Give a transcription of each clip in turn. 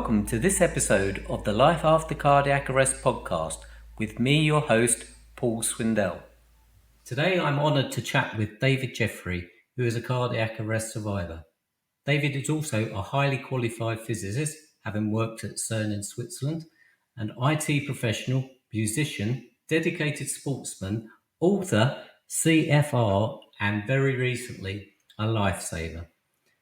welcome to this episode of the Life After Cardiac Arrest podcast with me, your host, Paul Swindell. Today I'm honoured to chat with David Jeffery, who is a cardiac arrest survivor. David is also a highly qualified physicist, having worked at CERN in Switzerland, an IT professional, musician, dedicated sportsman, author, CFR, and very recently, a lifesaver.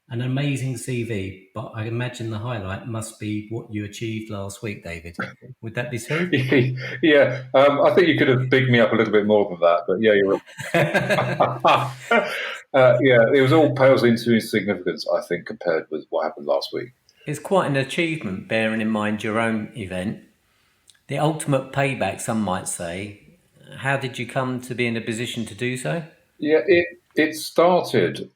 An amazing CV, but I imagine the highlight must be what you achieved last week, David. Would that be so? Yeah, I think you could have bigged me up a little bit more than that, but yeah, you're right. Yeah, it was all pales into insignificance, I think, compared with what happened last week. It's quite an achievement, bearing in mind your own event. The ultimate payback, some might say. How did you come to be in a position to do so? Yeah, it started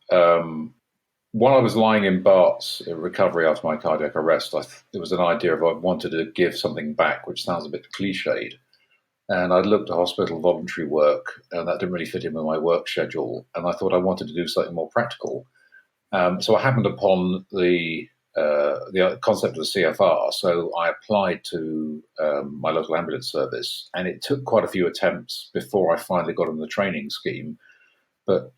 while I was lying in Bart's in recovery after my cardiac arrest. It was an idea of I wanted to give something back, which sounds a bit cliched. And I'd looked at hospital voluntary work, and that didn't really fit in with my work schedule. And I thought I wanted to do something more practical. So I happened upon the concept of the CFR. So I applied to my local ambulance service, and it took quite a few attempts before I finally got on the training scheme. But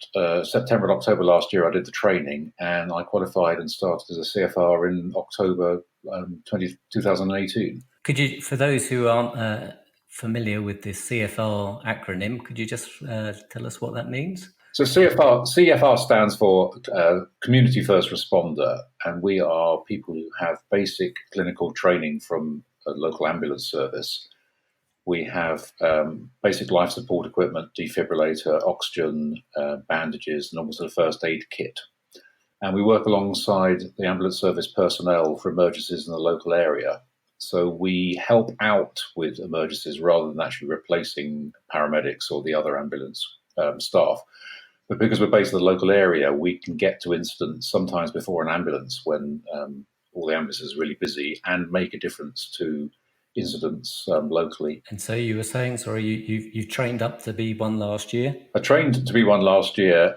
September and October last year, I did the training, and I qualified and started as a CFR in October 2018. Could you, for those who aren't familiar with the CFR acronym, could you just tell us what that means? So CFR stands for Community First Responder, and we are people who have basic clinical training from a local ambulance service. We have basic life support equipment, defibrillator, oxygen, bandages, and also a first aid kit. And we work alongside the ambulance service personnel for emergencies in the local area. So we help out with emergencies rather than actually replacing paramedics or the other ambulance staff. But because we're based in the local area, we can get to incidents sometimes before an ambulance when all the ambulances are really busy and make a difference to incidents locally. And so you were saying, sorry, you trained up to be one last year? I trained to be one last year.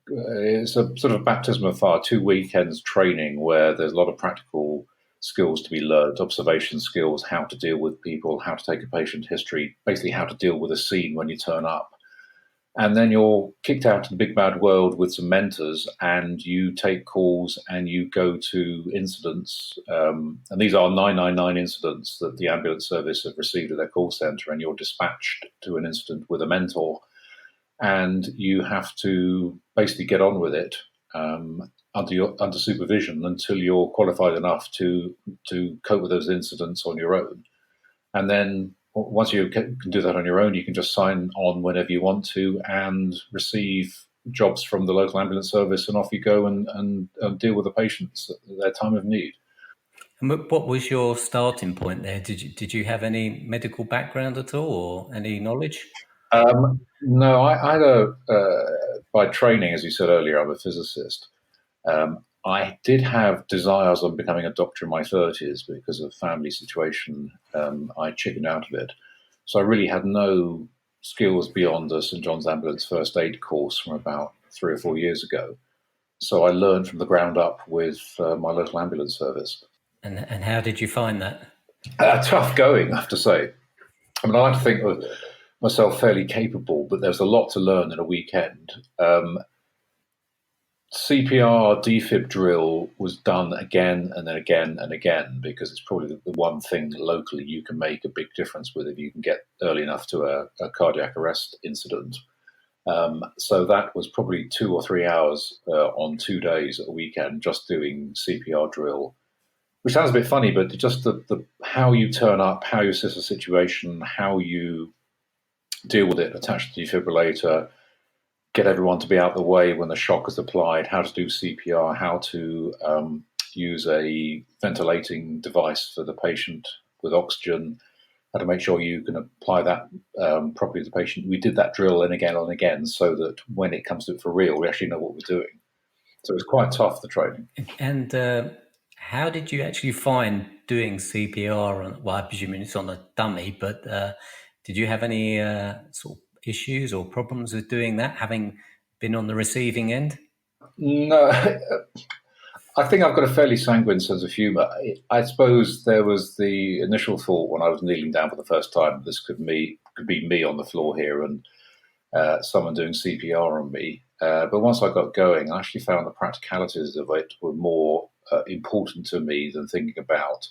It's a sort of baptism of fire, 2 weekends training where there's a lot of practical skills to be learned, observation skills, how to deal with people, how to take a patient history, basically how to deal with a scene when you turn up. And then you're kicked out to the big bad world with some mentors, and you take calls and you go to incidents. And these are 999 incidents that the ambulance service have received at their call centre, and you're dispatched to an incident with a mentor. And you have to basically get on with it under supervision until you're qualified enough to cope with those incidents on your own. And then once you can do that on your own, you can just sign on whenever you want to and receive jobs from the local ambulance service, and off you go and deal with the patients at their time of need. And what was your starting point there? Did you have any medical background at all, or any knowledge? No, I had by training, as you said earlier, I'm a physicist. I did have desires on becoming a doctor in my 30s, but because of family situation, I chickened out of it. So I really had no skills beyond the St John's Ambulance first aid course from about 3 or 4 years ago. So I learned from the ground up with my local ambulance service. And how did you find that? Tough going, I have to say. I mean, I like to think of myself fairly capable, but there's a lot to learn in a weekend. CPR defib drill was done again and then again and again, because it's probably the one thing locally you can make a big difference with if you can get early enough to a cardiac arrest incident. So that was probably 2 or 3 hours on 2 days a weekend just doing CPR drill, which sounds a bit funny, but just the how you turn up, how you assess a situation, how you deal with it, attach the defibrillator, get everyone to be out of the way when the shock is applied, how to do CPR, how to use a ventilating device for the patient with oxygen, how to make sure you can apply that properly to the patient. We did that drill and again so that when it comes to it for real, we actually know what we're doing. So it was quite tough, the training. And how did you actually find doing CPR? Well, I presume it's on a dummy, but did you have any sort of issues or problems with doing that, having been on the receiving end? No, I think I've got a fairly sanguine sense of humour. I suppose there was the initial thought when I was kneeling down for the first time, this could be me on the floor here and someone doing CPR on me. But once I got going, I actually found the practicalities of it were more important to me than thinking about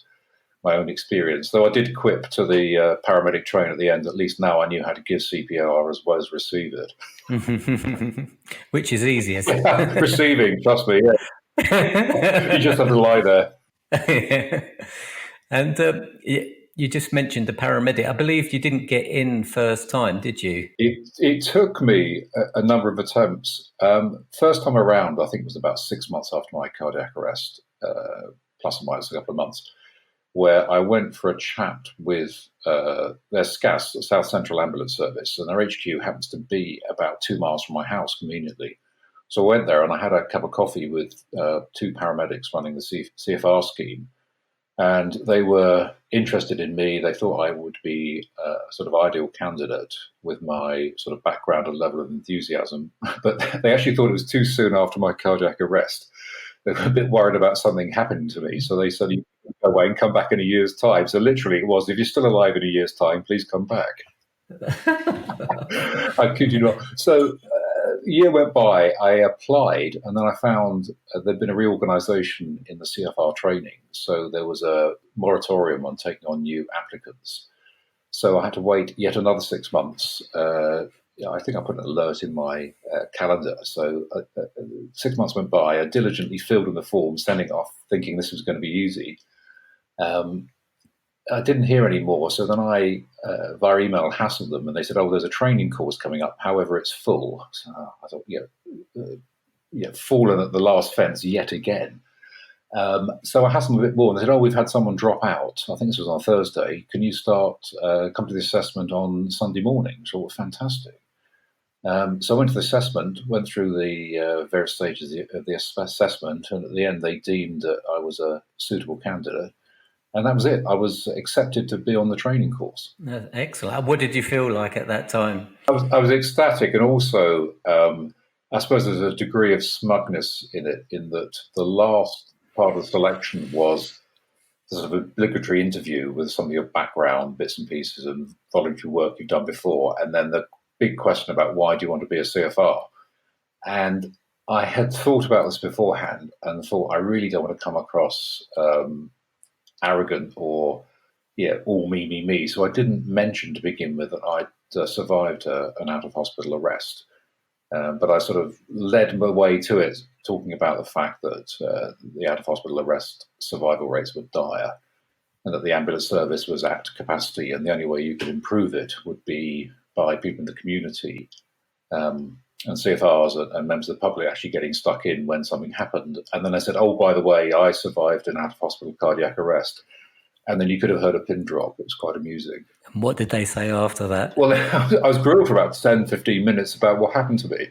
my own experience. Though I did quip to the paramedic train at the end, at least now I knew how to give CPR as well as receive it. Which is easiest. Receiving, trust me, yeah. You just have to lie there. And you just mentioned the paramedic. I believe you didn't get in first time, did you? It took me a number of attempts. First time around, I think it was about 6 months after my cardiac arrest, plus or minus a couple of months, where I went for a chat with their SCAS, the South Central Ambulance Service, and their HQ happens to be about 2 miles from my house conveniently. So I went there and I had a cup of coffee with two paramedics running the CFR scheme, and they were interested in me. They thought I would be a sort of ideal candidate with my sort of background and level of enthusiasm, but they actually thought it was too soon after my cardiac arrest. They were a bit worried about something happening to me, so they said, you can go away and come back in a year's time. So literally it was, if you're still alive in a year's time, please come back. I kid you not. So a year went by, I applied, and then I found there'd been a reorganisation in the CFR training. So there was a moratorium on taking on new applicants. So I had to wait yet another 6 months. I think I put an alert in my calendar. So 6 months went by. I diligently filled in the form, sending off, thinking this was going to be easy. I didn't hear any more. So then I, via email, hassled them, and they said, "Oh, there's a training course coming up. However, it's full." So I thought, fallen at the last fence yet again. So I hassled them a bit more, and they said, "Oh, we've had someone drop out. I think this was on Thursday. Can you come to the assessment on Sunday morning?" So fantastic. So I went to the assessment, went through the various stages of the assessment, and at the end they deemed that I was a suitable candidate. And that was it. I was accepted to be on the training course. Excellent. What did you feel like at that time? I was ecstatic, and also I suppose there's a degree of smugness in it, in that the last part of the selection was the sort of obligatory interview with some of your background, bits and pieces, and voluntary work you've done before, and then the big question about why do you want to be a CFR? And I had thought about this beforehand and thought I really don't want to come across arrogant or all me. So I didn't mention to begin with that I'd survived an out-of-hospital arrest. But I sort of led my way to it, talking about the fact that the out-of-hospital arrest survival rates were dire and that the ambulance service was at capacity, and the only way you could improve it would be by people in the community and CFRs and members of the public actually getting stuck in when something happened. And then I said, "Oh, by the way, I survived an out-of-hospital cardiac arrest." And then you could have heard a pin drop. It was quite amusing. And what did they say after that? Well, I was grilled for about 10, 15 minutes about what happened to me.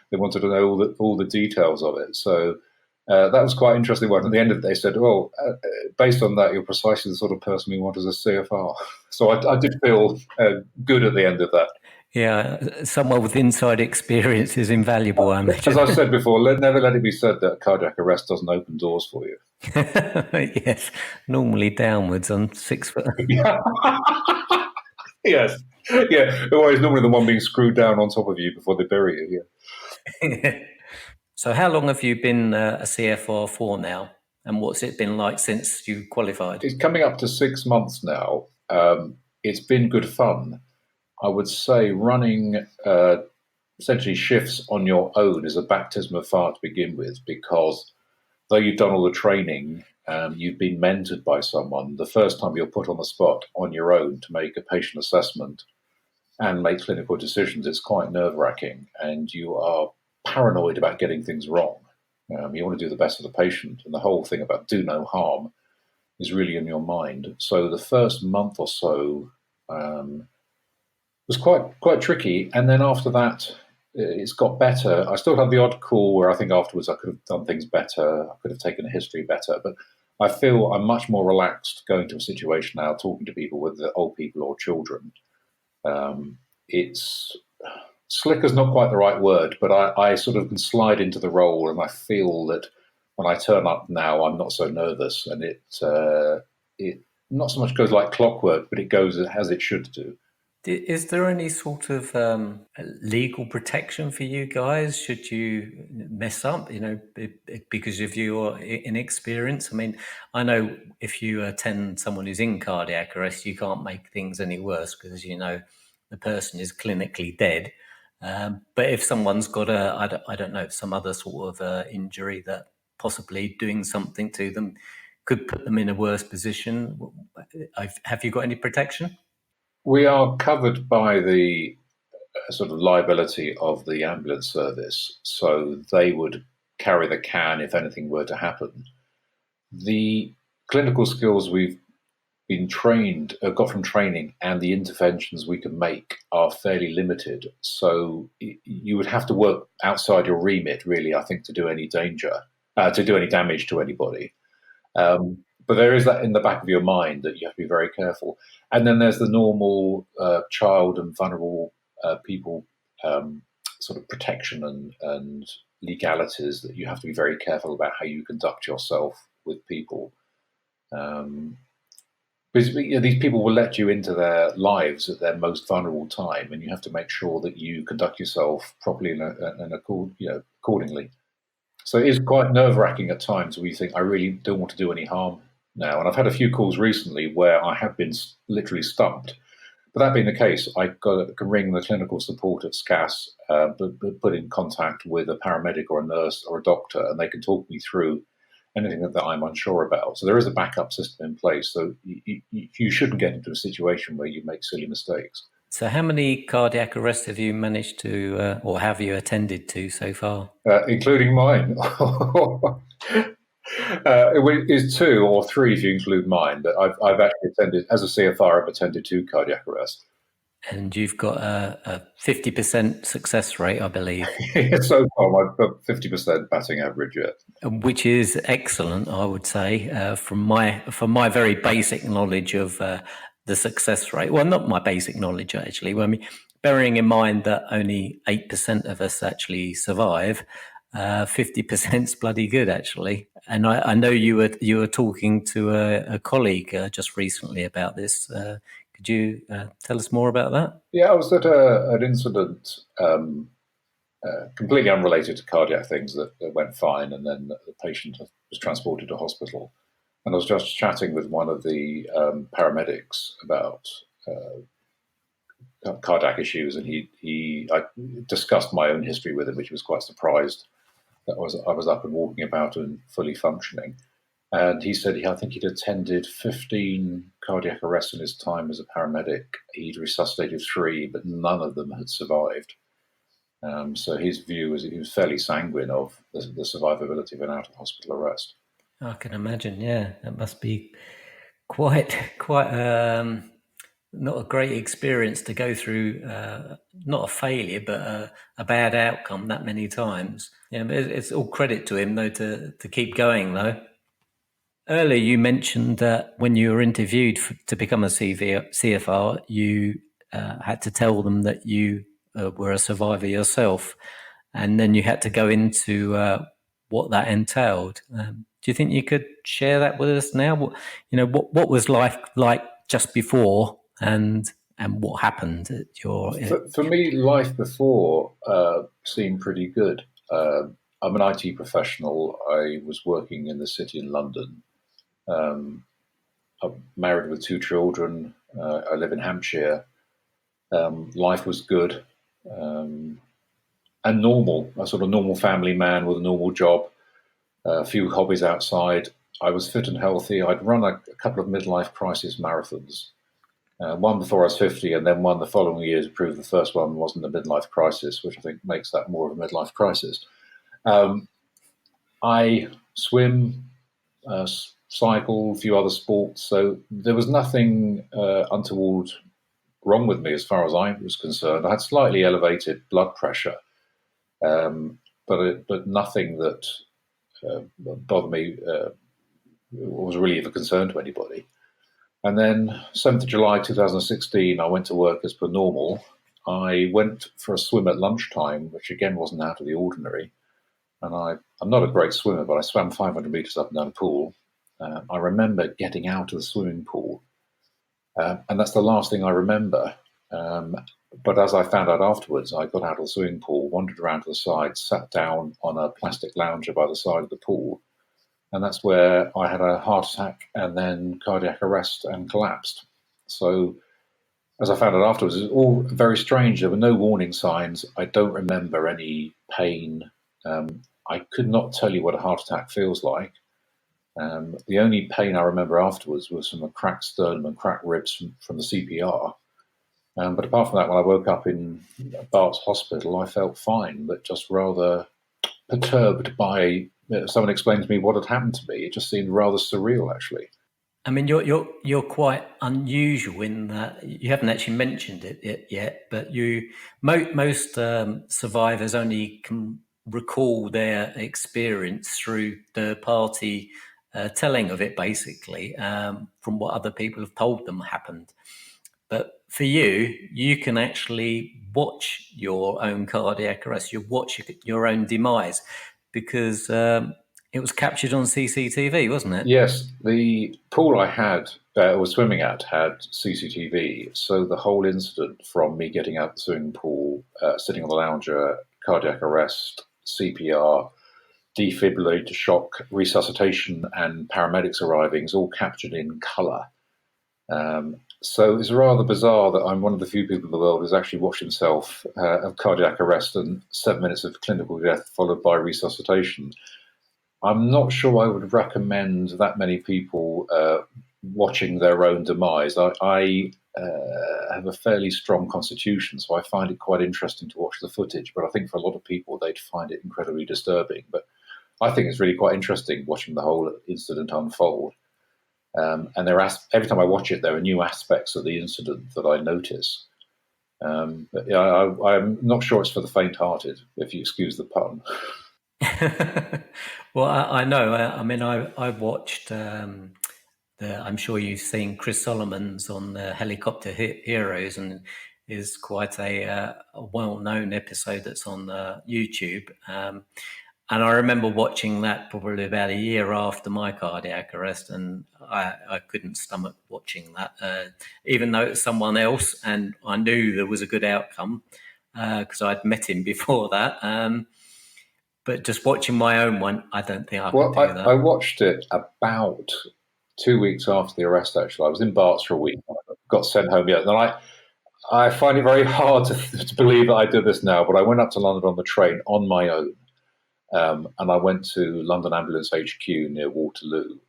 They wanted to know all the details of it. So that was quite an interesting one. At the end of it, they said, "Well, based on that, you're precisely the sort of person we want as a CFR." So I did feel good at the end of that. Yeah, someone with inside experience is invaluable, I imagine. As I said before, never let it be said that cardiac arrest doesn't open doors for you. Yes, normally downwards on 6 foot. Yes, yeah. Otherwise, normally the one being screwed down on top of you before they bury you. Yeah. So how long have you been a CFR for now? And what's it been like since you qualified? It's coming up to 6 months now. It's been good fun. I would say running essentially shifts on your own is a baptism of fire to begin with, because though you've done all the training, you've been mentored by someone. The first time you're put on the spot on your own to make a patient assessment and make clinical decisions, it's quite nerve-wracking, and you are paranoid about getting things wrong. You want to do the best for the patient, and the whole thing about do no harm is really in your mind. So the first month or so was quite tricky, and then after that, it's got better. I still have the odd call where I think afterwards I could have done things better. I could have taken a history better, but I feel I'm much more relaxed going to a situation now, talking to people, whether old people or children. It's slick is not quite the right word, but I sort of can slide into the role, and I feel that when I turn up now, I'm not so nervous, and it not so much goes like clockwork, but it goes as it should do. Is there any sort of legal protection for you guys should you mess up, because of your inexperience? I mean, I know if you attend someone who's in cardiac arrest, you can't make things any worse because, the person is clinically dead. But if someone's got I don't know, some other sort of injury that possibly doing something to them could put them in a worse position, have you got any protection? We are covered by the sort of liability of the ambulance service, so they would carry the can if anything were to happen. The clinical skills we've been got from training, and the interventions we can make are fairly limited. So you would have to work outside your remit, really, I think, to do any damage to anybody. But there is that in the back of your mind that you have to be very careful. And then there's the normal child and vulnerable people sort of protection and legalities that you have to be very careful about how you conduct yourself with people. Because these people will let you into their lives at their most vulnerable time, and you have to make sure that you conduct yourself properly and accordingly. So it is quite nerve-wracking at times where you think, I really don't want to do any harm now. And I've had a few calls recently where I have been literally stumped. But that being the case, I can ring the clinical support at SCAS, put in contact with a paramedic or a nurse or a doctor, and they can talk me through anything that I'm unsure about. So there is a backup system in place. So you shouldn't get into a situation where you make silly mistakes. So how many cardiac arrests have you managed to, or have you attended to so far? Including mine. It is 2 or 3 if you include mine, but I've actually attended, as a CFR, I've attended 2 cardiac arrests. And you've got a 50% success rate, I believe. So far, I've got 50% batting average yet. Which is excellent, I would say, from my very basic knowledge of the success rate. Well, not my basic knowledge, actually. Well, I mean, bearing in mind that only 8% of us actually survive, 50% is bloody good, actually. And I know you were talking to a colleague just recently about this. Could you tell us more about that? Yeah, I was at an incident completely unrelated to cardiac things that went fine, and then the patient was transported to hospital. And I was just chatting with one of the paramedics about cardiac issues, and I discussed my own history with him, which he was quite surprised that I was up and walking about and fully functioning. And he said, I think he'd attended 15 cardiac arrests in his time as a paramedic. He'd resuscitated 3, but none of them had survived. So his view was he was fairly sanguine of the survivability of an out-of-hospital arrest. I can imagine, yeah. That must be quite not a great experience to go through, not a failure, but a bad outcome that many times. Yeah, but it's all credit to him, though, to keep going, though. Earlier, you mentioned that when you were interviewed to become a CFR, you had to tell them that you were a survivor yourself, and then you had to go into what that entailed. Do you think you could share that with us now? What was life like just before, and what happened at your? For me, life before seemed pretty good. I'm an IT professional. I was working in the city in London. I'm married with 2 children. I live in Hampshire. Life was good and normal. A sort of normal family man with a normal job. A few hobbies outside. I was fit and healthy. I'd run a couple of midlife crisis marathons. One before I was 50, and then one the following year to prove the first one wasn't a midlife crisis, which I think makes that more of a midlife crisis. I swim, cycle, a few other sports, so there was nothing untoward wrong with me as far as I was concerned. I had slightly elevated blood pressure, but nothing that bothered me was really of a concern to anybody. And then 7th of July 2016, I went to work as per normal. I went for a swim at lunchtime, which again wasn't out of the ordinary. And I'm not a great swimmer, but I swam 500 meters up and down a pool. I remember getting out of the swimming pool, and that's the last thing I remember. But as I found out afterwards, I got out of the swimming pool, wandered around to the side, sat down on a plastic lounger by the side of the pool, and that's where I had a heart attack and then cardiac arrest and collapsed. So as I found out afterwards, it was all very strange. There were no warning signs. I don't remember any pain. I could not tell you what a heart attack feels like. The only pain I remember afterwards was from a cracked sternum and cracked ribs from the CPR. But apart from that, when I woke up in Bart's hospital, I felt fine, but just rather perturbed by someone explained to me what had happened to me. It just seemed rather surreal, actually. I mean, you're quite unusual in that you haven't actually mentioned it yet, but most survivors only can recall their experience through third party telling of it, basically, from what other people have told them happened. But for you, you can actually watch your own cardiac arrest. You watch your own demise because it was captured on CCTV, wasn't it? Yes, the pool I was swimming at had CCTV, so the whole incident from me getting out of the swimming pool, sitting on the lounger, cardiac arrest, CPR, defibrillator shock, resuscitation, and paramedics arriving is all captured in colour. So it's rather bizarre that I'm one of the few people in the world who's actually watched himself have cardiac arrest and 7 minutes of clinical death followed by resuscitation. I'm not sure I would recommend that many people watching their own demise. I have a fairly strong constitution, so I find it quite interesting to watch the footage, but I think for a lot of people, they'd find it incredibly disturbing. But I think it's really quite interesting watching the whole incident unfold. And every time I watch it, there are new aspects of the incident that I notice. But yeah, I'm not sure it's for the faint-hearted, if you excuse the pun. Well, I know. I mean, I watched. I'm sure you've seen Chris Solomon's on the Helicopter Heroes, and is quite a well-known episode that's on YouTube. And I remember watching that probably about a year after my cardiac arrest, and I couldn't stomach watching that, even though it's someone else, and I knew there was a good outcome because I'd met him before that. But just watching my own one, I don't think I could do that. I watched it about 2 weeks after the arrest, actually. I was in Barts for a week. I got sent home yet. And I find it very hard to believe that I did this now, but I went up to London on the train on my own. And I went to London Ambulance HQ near Waterloo,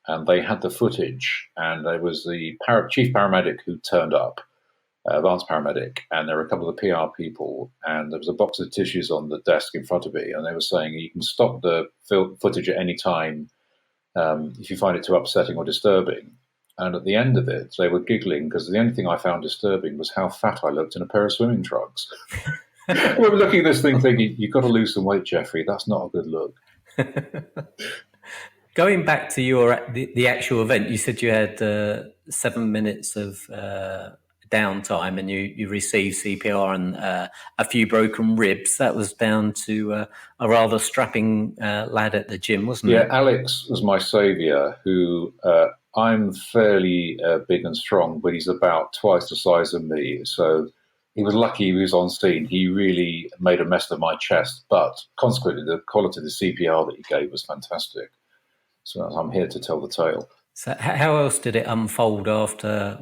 and they had the footage, and there was the chief paramedic who turned up, advanced paramedic, and there were a couple of the PR people, and there was a box of tissues on the desk in front of me, and they were saying you can stop the footage at any time if you find it too upsetting or disturbing. And at the end of it, they were giggling because the only thing I found disturbing was how fat I looked in a pair of swimming trunks. I remember looking at this thing thinking, you've got to lose some weight, Jeffrey. That's not a good look. Going back to the actual event, you said you had 7 minutes of downtime and you received CPR and a few broken ribs. That was down to a rather strapping lad at the gym, wasn't it? Yeah, Alex was my saviour, who I'm fairly big and strong, but he's about twice the size of me. So he was lucky he was on scene. He really made a mess of my chest, but consequently, the quality of the CPR that he gave was fantastic. So I'm here to tell the tale. So how else did it unfold after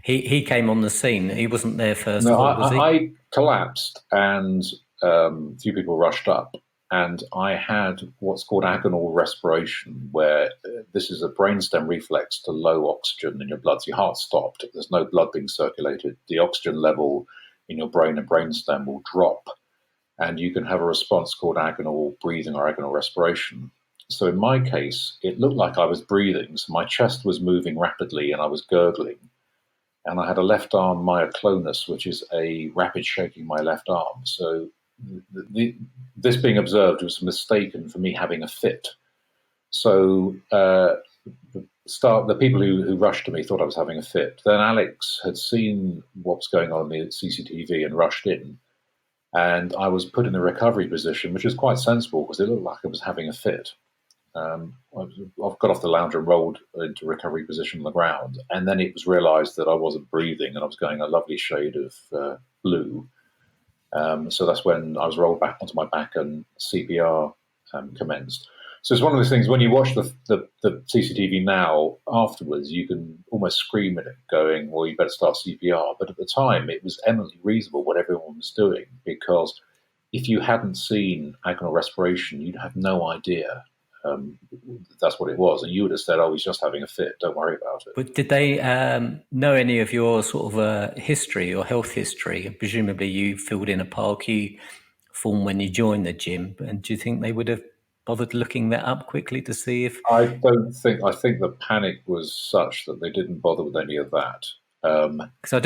he came on the scene? He wasn't there first of all, was he? I collapsed and a few people rushed up, and I had what's called agonal respiration, where this is a brainstem reflex to low oxygen in your blood. So your heart stopped. There's no blood being circulated. The oxygen level in your brain and brainstem will drop, and you can have a response called agonal breathing or agonal respiration. So in my case, it looked like I was breathing. So my chest was moving rapidly and I was gurgling. And I had a left arm myoclonus, which is a rapid shaking of my left arm. So this being observed was mistaken for me having a fit. So the people who rushed to me thought I was having a fit. Then Alex had seen what was going on in the CCTV and rushed in. And I was put in the recovery position, which was quite sensible because it looked like I was having a fit. I've got off the lounge and rolled into recovery position on the ground, and then it was realised that I wasn't breathing and I was going a lovely shade of blue. So that's when I was rolled back onto my back and CPR commenced. So it's one of those things, when you watch the CCTV now afterwards, you can almost scream at it going, well, you better start CPR. But at the time, it was eminently reasonable what everyone was doing, because if you hadn't seen agonal respiration, you'd have no idea that's what it was. And you would have said, oh, he's just having a fit, don't worry about it. But did they know any of your sort of history or health history? And presumably you filled in a PARQ form when you joined the gym. And do you think they would have bothered looking that up quickly to see if... I think the panic was such that they didn't bother with any of that. Because I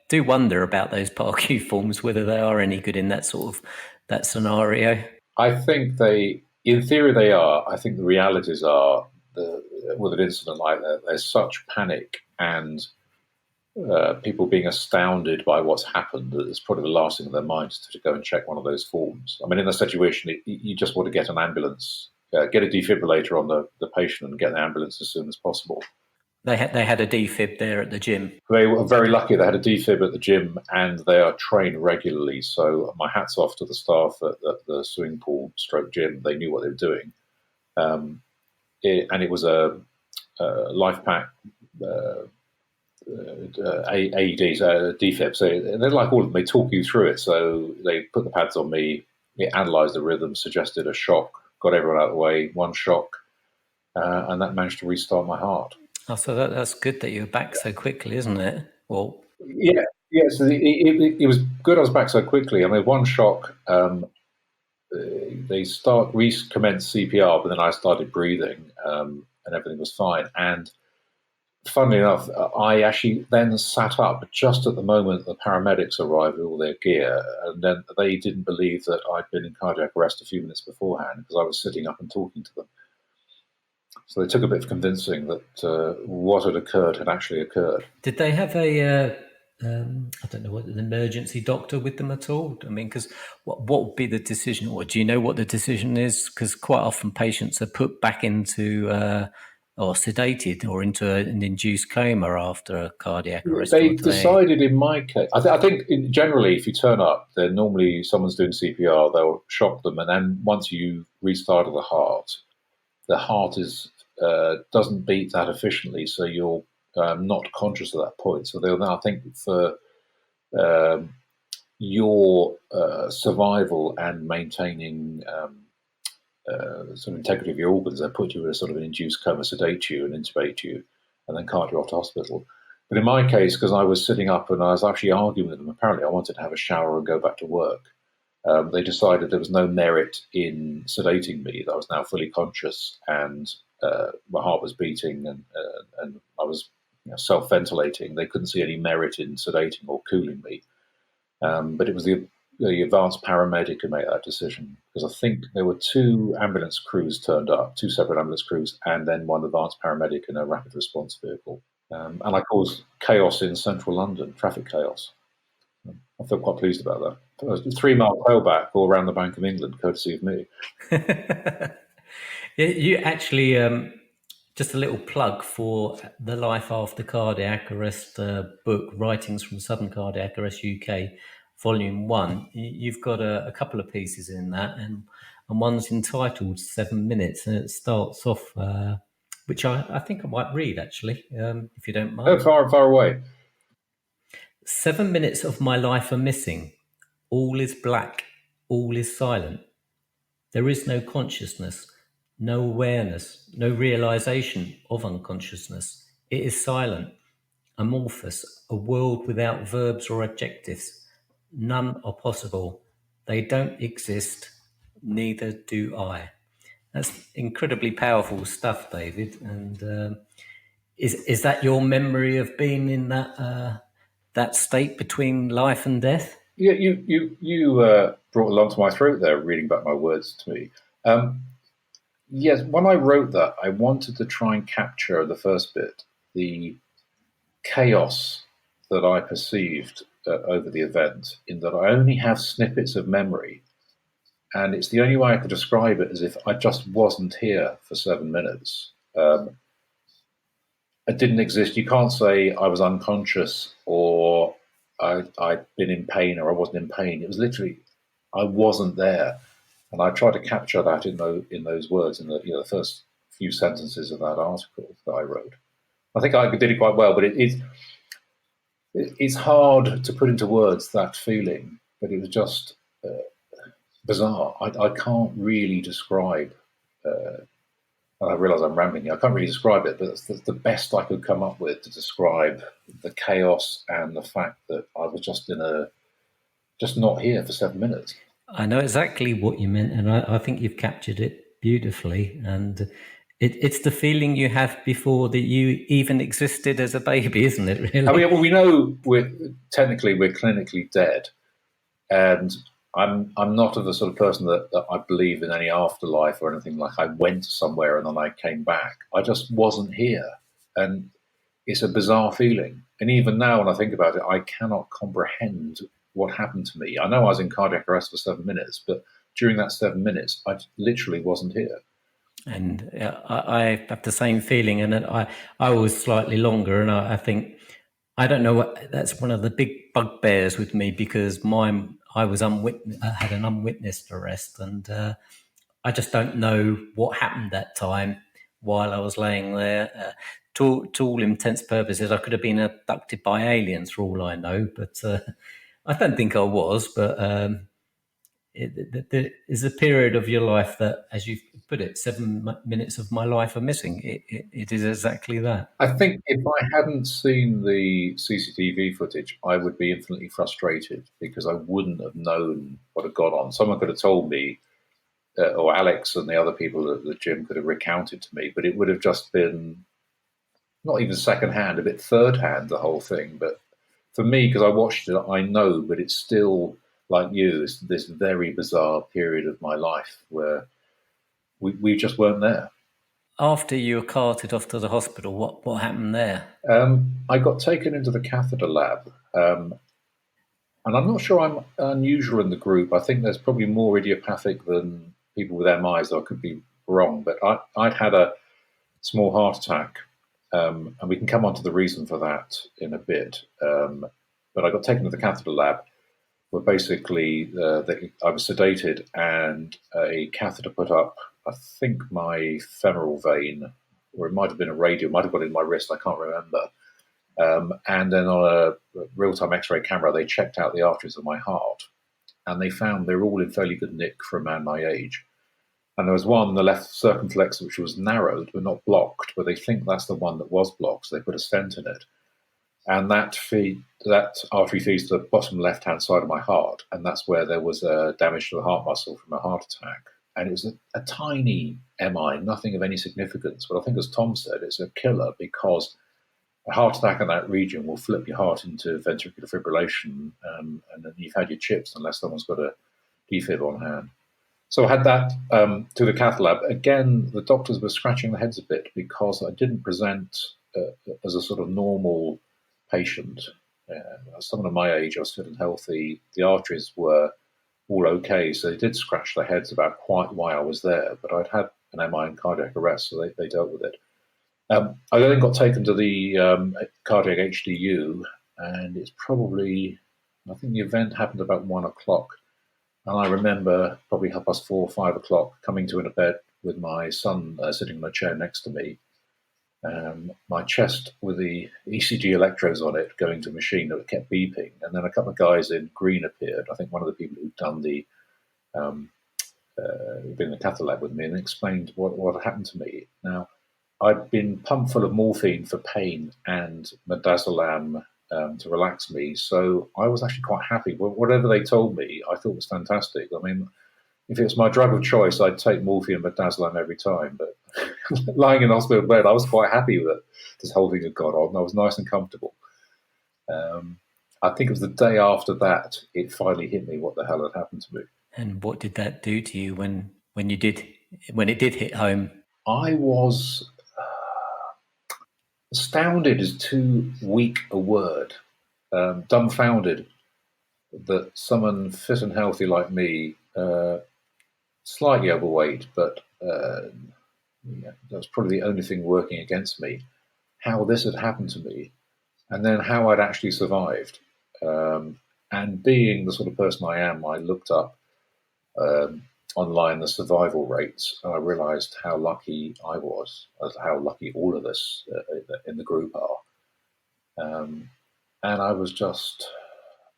do wonder about those PARQ forms, whether they are any good in that sort of that scenario. I think in theory they are. I think the realities are, with an incident like that, there's such panic and people being astounded by what's happened that it's probably the last thing in their minds to go and check one of those forms. I mean, in that situation, you just want to get an ambulance, get a defibrillator on the patient and get an ambulance as soon as possible. They had a defib there at the gym. They were very lucky. They had a defib at the gym, and they are trained regularly. So my hat's off to the staff at the swimming pool / gym. They knew what they were doing. And it was a life pack AEDs, defib. So they're like all of them. They talk you through it. So they put the pads on me. It analysed the rhythm, suggested a shock, got everyone out of the way, one shock, and that managed to restart my heart. Oh, so that's good that you're back so quickly, isn't it? Well, yeah. So it was good. I was back so quickly. I mean, one shock. They recommenced CPR, but then I started breathing, and everything was fine. And funnily enough, I actually then sat up just at the moment the paramedics arrived with all their gear, and then they didn't believe that I'd been in cardiac arrest a few minutes beforehand because I was sitting up and talking to them. So they took a bit of convincing that what had occurred had actually occurred. Did they have I don't know, an emergency doctor with them at all? I mean, because what would be the decision? Or do you know what the decision is? Because quite often patients are put back into or sedated or into an induced coma after a cardiac arrest. They decided in my case, I think generally if you turn up, then normally someone's doing CPR, they'll shock them. And then once you restarted the heart is doesn't beat that efficiently, so you're not conscious at that point. So they'll now, I think, for your survival and maintaining sort of integrity of your organs, they'll put you in a sort of an induced coma, sedate you and intubate you, and then cart you off to hospital. But in my case, because I was sitting up and I was actually arguing with them, apparently I wanted to have a shower and go back to work. They decided there was no merit in sedating me, that I was now fully conscious and my heart was beating and I was self-ventilating. They couldn't see any merit in sedating or cooling me. But it was the advanced paramedic who made that decision, because I think there were two ambulance crews turned up, two separate ambulance crews, and then one advanced paramedic in a rapid response vehicle. And I caused chaos in central London, traffic chaos. I feel quite pleased about that. It was a 3-mile tailback all around the Bank of England, courtesy of me. You actually, just a little plug for the Life After Cardiac Arrest book, Writings from Sudden Cardiac Arrest UK, Volume 1. You've got a couple of pieces in that, and one's entitled 7 Minutes, and it starts off, which I think I might read, actually, if you don't mind. Oh, far away. 7 minutes of my life are missing. All is black. All is silent. There is no consciousness, no awareness, no realization of unconsciousness. It is silent, amorphous, a world without verbs or adjectives. None are possible. They don't exist. Neither do I. That's incredibly powerful stuff, David. And is that your memory of being in that state between life and death? Yeah, you brought a lump to my throat there, reading back my words to me. Yes, when I wrote that, I wanted to try and capture the first bit, the chaos that I perceived over the event, in that I only have snippets of memory, and it's the only way I could describe it as if I just wasn't here for 7 minutes. It didn't exist. You can't say I was unconscious or I'd been in pain or I wasn't in pain. It was literally I wasn't there, and I tried to capture that in those words in the first few sentences of that article that I wrote. I think I did it quite well, but it's hard to put into words that feeling. But it was just bizarre. I can't really describe. I realise I'm rambling here. I can't really describe it, but it's the best I could come up with to describe the chaos and the fact that I was just not here for 7 minutes. I know exactly what you meant, and I think you've captured it beautifully. And it's the feeling you have before that you even existed as a baby, isn't it, really? I mean, well, we know we're clinically dead, and I'm not of the sort of person that I believe in any afterlife or anything. Like I went somewhere and then I came back. I just wasn't here, and it's a bizarre feeling. And even now, when I think about it, I cannot comprehend what happened to me. I know I was in cardiac arrest for 7 minutes, but during that 7 minutes, I literally wasn't here. And I have the same feeling, and I was slightly longer, and I think I don't know what that's one of the big bugbears with me, because I was had an unwitnessed arrest, and I just don't know what happened that time while I was laying there. To all intents and purposes, I could have been abducted by aliens for all I know, but I don't think I was. But there is a period of your life that, as you put it, 7 minutes of my life are missing. It is exactly that. I think if I hadn't seen the CCTV footage, I would be infinitely frustrated because I wouldn't have known what had gone on. Someone could have told me, or Alex and the other people at the gym could have recounted to me, but it would have just been not even secondhand, a bit third hand, the whole thing. But for me, because I watched it, I know, but it's still, like you, it's this very bizarre period of my life where we just weren't there. After you were carted off to the hospital, what happened there? I got taken into the catheter lab, and I'm not sure I'm unusual in the group. I think there's probably more idiopathic than people with MIs, though I could be wrong. But I'd had a small heart attack, and we can come on to the reason for that in a bit. But I got taken to the catheter lab, where basically I was sedated and a catheter put up, I think my femoral vein, or it might have been a radial, might have got in my wrist, I can't remember. And then on a real-time X-ray camera, they checked out the arteries of my heart, and they found they were all in fairly good nick for a man my age. And there was one, the left circumflex, which was narrowed but not blocked, but they think that's the one that was blocked, so they put a stent in it. And that artery feeds to the bottom left-hand side of my heart, and that's where there was damage to the heart muscle from a heart attack. And it was a tiny MI, nothing of any significance. But I think, as Tom said, it's a killer because a heart attack in that region will flip your heart into ventricular fibrillation, and then you've had your chips unless someone's got a defib on hand. So I had that to the cath lab. Again, the doctors were scratching their heads a bit because I didn't present as a sort of normal patient. Someone of my age, I was fit and healthy. The arteries were all okay, so they did scratch their heads about quite why I was there. But I'd had an MI and cardiac arrest, so they dealt with it. I then got taken to the cardiac HDU, and it's probably, I think the event happened about 1 o'clock. And I remember probably 4:30 or 5 o'clock coming to in a bed with my son sitting in a chair next to me. My chest with the ECG electrodes on it going to a machine that kept beeping. And then a couple of guys in green appeared. I think one of the people who'd done been in the cath lab with me, and explained what had happened to me. Now, I'd been pumped full of morphine for pain and midazolam to relax me, so I was actually quite happy. Whatever they told me, I thought was fantastic. I mean, if it was my drug of choice, I'd take morphine and midazolam every time. But lying in hospital bed, I was quite happy with it. This whole thing had gone on. I was nice and comfortable. I think it was the day after that it finally hit me what the hell had happened to me. And what did that do to you when it did hit home? I was astounded is too weak a word. dumbfounded that someone fit and healthy like me, slightly overweight, but that's probably the only thing working against me, how this had happened to me, and then how I'd actually survived. And being the sort of person I am, I looked up online the survival rates, and I realized how lucky I was, how lucky all of us in the group are. And I was just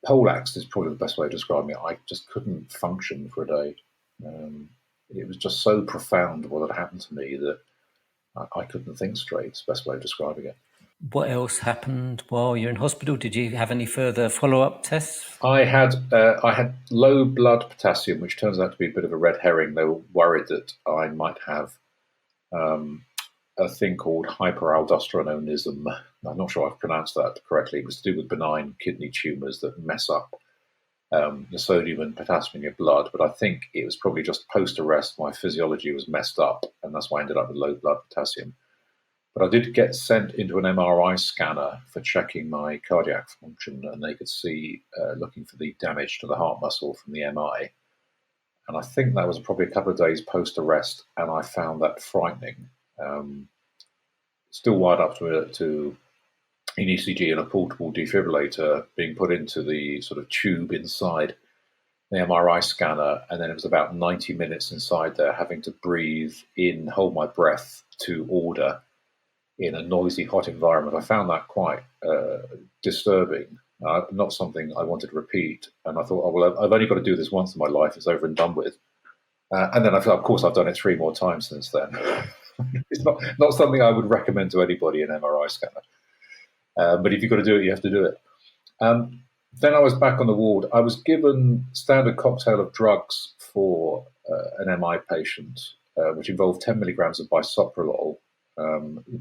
poleaxed is probably the best way of describing it. I just couldn't function for a day. It was just so profound what had happened to me that I couldn't think straight. It's the best way of describing it. What else happened while you're in hospital? Did you have any further follow-up tests? I had low blood potassium, which turns out to be a bit of a red herring. They were worried that I might have a thing called hyperaldosteronism. I'm not sure I've pronounced that correctly. It was to do with benign kidney tumours that mess up the sodium and potassium in your blood. But I think it was probably just post-arrest. My physiology was messed up, and that's why I ended up with low blood potassium. But I did get sent into an MRI scanner for checking my cardiac function, and they could see, looking for the damage to the heart muscle from the MI. And I think that was probably a couple of days post-arrest, and I found that frightening. Still wired up to an ECG and a portable defibrillator being put into the sort of tube inside the MRI scanner, and then it was about 90 minutes inside there, having to breathe in, hold my breath to order in a noisy, hot environment. I found that quite disturbing. Not something I wanted to repeat. And I thought, oh, well, I've only got to do this once in my life. It's over and done with. And then I thought, of course, I've done it 3 more times since then. It's not something I would recommend to anybody, an MRI scanner. But if you've got to do it, you have to do it. Then I was back on the ward. I was given standard cocktail of drugs for an MI patient, which involved 10 milligrams of bisoprolol,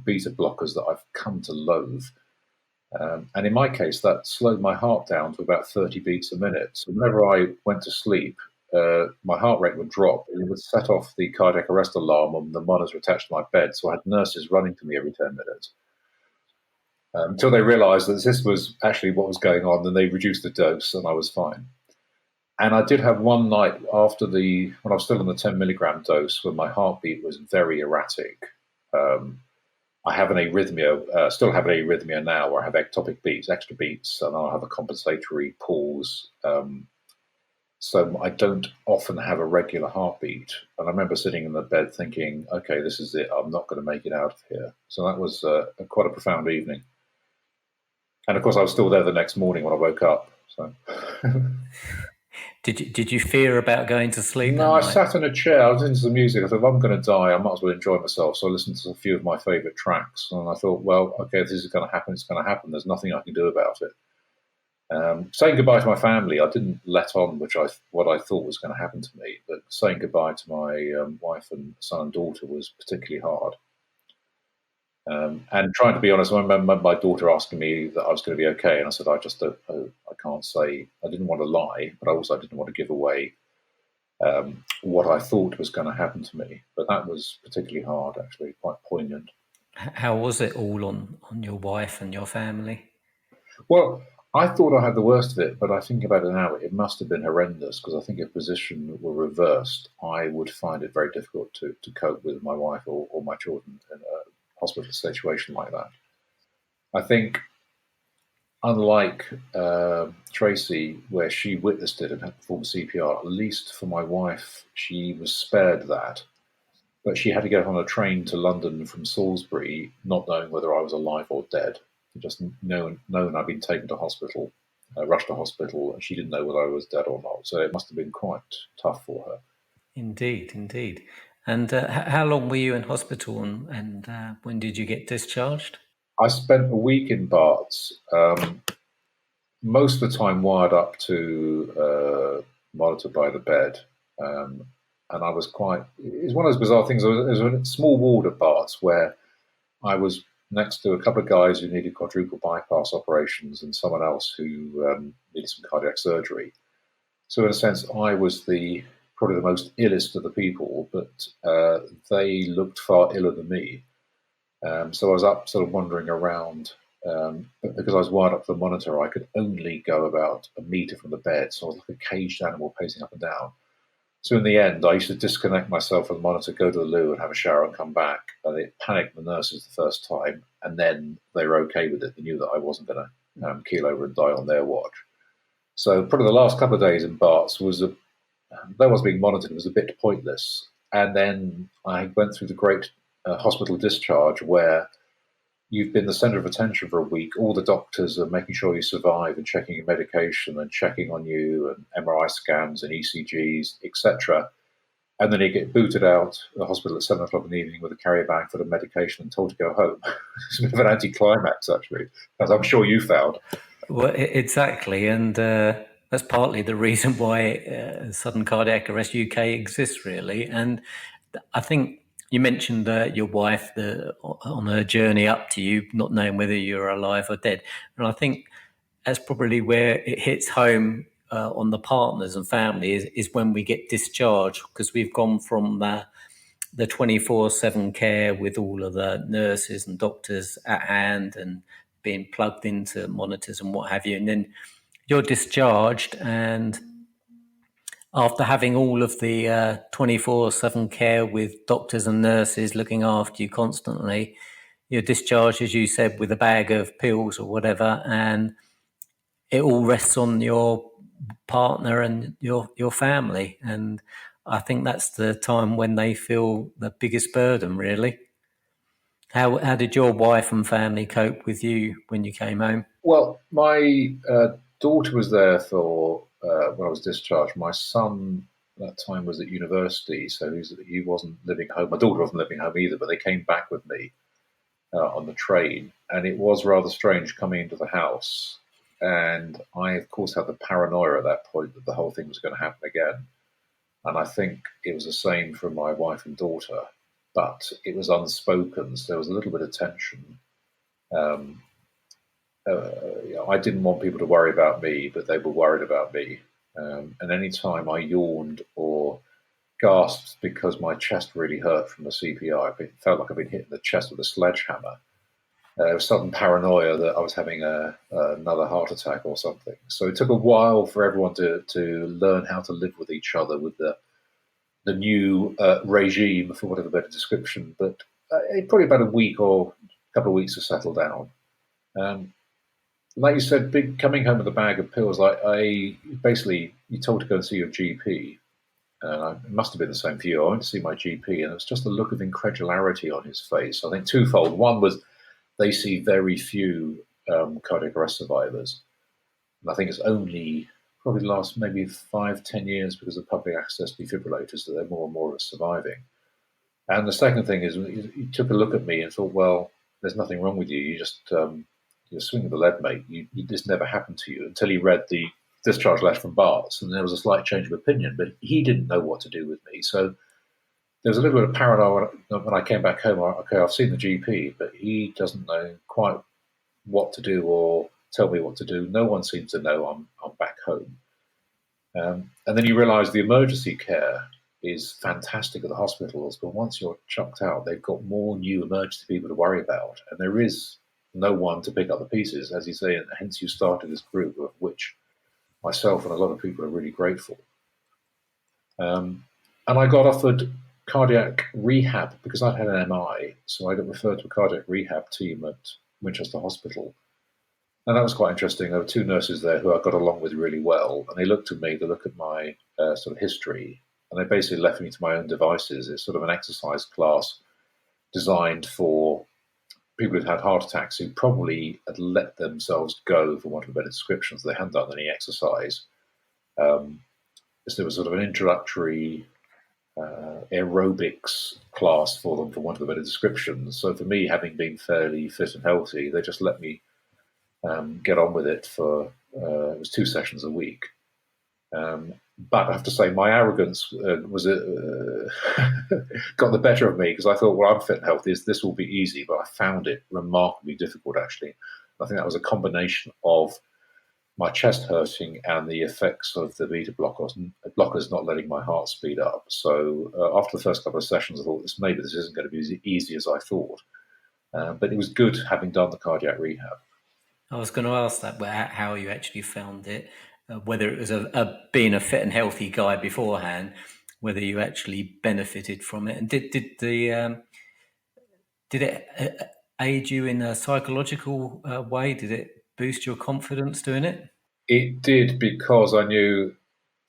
beta blockers that I've come to loathe. And in my case, that slowed my heart down to about 30 beats a minute. So whenever I went to sleep, my heart rate would drop. It would set off the cardiac arrest alarm on the monitor attached to my bed. So I had nurses running to me every 10 minutes. Until they realized that this was actually what was going on, then they reduced the dose and I was fine. And I did have one night after when I was still on the 10 milligram dose, when my heartbeat was very erratic. I have an arrhythmia, still have an arrhythmia now, where I have ectopic beats, extra beats, and I'll have a compensatory pause. So I don't often have a regular heartbeat. And I remember sitting in the bed thinking, okay, this is it. I'm not going to make it out of here. So that was quite a profound evening. And of course, I was still there the next morning when I woke up. So. Did you fear about going to sleep? No, I sat in a chair. I was listening to some music. I thought, if I'm going to die, I might as well enjoy myself. So I listened to a few of my favourite tracks. And I thought, well, okay, if this is going to happen, it's going to happen. There's nothing I can do about it. Saying goodbye to my family, I didn't let on what I thought was going to happen to me. But saying goodbye to my wife and son and daughter was particularly hard. And trying to be honest, I remember my daughter asking me that I was going to be okay, and I said, I just don't know. I can't say. I didn't want to lie, but I didn't want to give away what I thought was going to happen to me. But that was particularly hard, actually, quite poignant. How was it all on your wife and your family? Well, I thought I had the worst of it, but I think about it now, it must have been horrendous, because I think if position were reversed, I would find it very difficult to cope with my wife or my children in a hospital situation like that. I think, unlike Tracy, where she witnessed it and had to perform CPR, at least for my wife, she was spared that. But she had to get on a train to London from Salisbury, not knowing whether I was alive or dead. Just knowing I'd been taken to hospital, rushed to hospital, and she didn't know whether I was dead or not. So it must have been quite tough for her. Indeed. And how long were you in hospital, and when did you get discharged? I spent a week in Barts, most of the time wired up to monitor by the bed. And I was it's one of those bizarre things. It was a small ward at Barts where I was next to a couple of guys who needed quadruple bypass operations and someone else who needed some cardiac surgery. So in a sense, I was probably the most illest of the people, but they looked far iller than me. So I was up sort of wandering around But because I was wired up to the monitor, I could only go about a metre from the bed. So I was like a caged animal pacing up and down. So in the end, I used to disconnect myself from the monitor, go to the loo and have a shower and come back. And it panicked the nurses the first time. And then they were okay with it. They knew that I wasn't going to keel over and die on their watch. So probably the last couple of days in Barts though I was being monitored, was a bit pointless. And then I went through the great hospital discharge where you've been the center of attention for a week. All the doctors are making sure you survive and checking your medication and checking on you and MRI scans and ECGs, etc. And then you get booted out of the hospital at 7 o'clock in the evening with a carrier bag full of medication and told to go home. It's a bit of an anticlimax, actually, as I'm sure you found. Well, exactly. And that's partly the reason why Sudden Cardiac Arrest UK exists, really. And I think you mentioned your wife on her journey up to you, not knowing whether you're alive or dead. And I think that's probably where it hits home on the partners and family is when we get discharged, because we've gone from the 24/7 care with all of the nurses and doctors at hand and being plugged into monitors and what have you. And then you're discharged, and after having all of the 24/7 care with doctors and nurses looking after you constantly, you're discharged, as you said, with a bag of pills or whatever, and it all rests on your partner and your family. And I think that's the time when they feel the biggest burden, really. How did your wife and family cope with you when you came home? Well, my daughter was there for when I was discharged. My son at that time was at university, so he wasn't living home. My daughter wasn't living home either, but they came back with me on the train, and it was rather strange coming into the house. And I, of course, had the paranoia at that point that the whole thing was going to happen again. And I think it was the same for my wife and daughter, but it was unspoken, so there was a little bit of tension. I didn't want people to worry about me, but they were worried about me. And any time I yawned or gasped because my chest really hurt from the CPR, it felt like I'd been hit in the chest with a sledgehammer. There was sudden paranoia that I was having another heart attack or something. So it took a while for everyone to learn how to live with each other with the new regime, for whatever better description. But probably about a week or a couple of weeks to settle down. Like you said, coming home with a bag of pills. I basically, you're told to go and see your GP. It must have been the same for you. I went to see my GP, and it was just a look of incredulity on his face. I think twofold. One was they see very few cardiac arrest survivors. And I think it's only probably the last maybe 5-10 years because of public access defibrillators that they're more and more of us surviving. And the second thing is he took a look at me and thought, well, there's nothing wrong with you. You just you're swinging the lead, mate. This never happened to you, until he read the discharge letter from Barts, and there was a slight change of opinion, but he didn't know what to do with me. So there was a little bit of paranoia when I came back home. Okay, I've seen the GP, but he doesn't know quite what to do or tell me what to do. No one seems to know I'm back home. And then you realise the emergency care is fantastic at the hospitals, but once you're chucked out, they've got more new emergency people to worry about, and there is no one to pick up the pieces, as you say, and hence you started this group, of which myself and a lot of people are really grateful. And I got offered cardiac rehab because I'd had an MI, so I got referred to a cardiac rehab team at Winchester Hospital. And that was quite interesting. There were two nurses there who I got along with really well, and they looked at me, they looked at my sort of history, and they basically left me to my own devices. It's sort of an exercise class designed for people who'd had heart attacks who probably had let themselves go, for want of a better description, so they hadn't done any exercise. So there was sort of an introductory aerobics class for them, for want of a better description. So for me, having been fairly fit and healthy, they just let me get on with it for, it was 2 sessions a week. But I have to say, my arrogance was got the better of me, because I thought, well, I'm fit and healthy, this will be easy, but I found it remarkably difficult, actually. I think that was a combination of my chest hurting and the effects of the beta blockers not letting my heart speed up. So after the first couple of sessions, I thought, maybe this isn't going to be as easy as I thought. But it was good having done the cardiac rehab. I was going to ask that, how you actually found it, whether it was being a fit and healthy guy beforehand, whether you actually benefited from it, and did it aid you in a psychological way? Did it boost your confidence doing it? It did, because I knew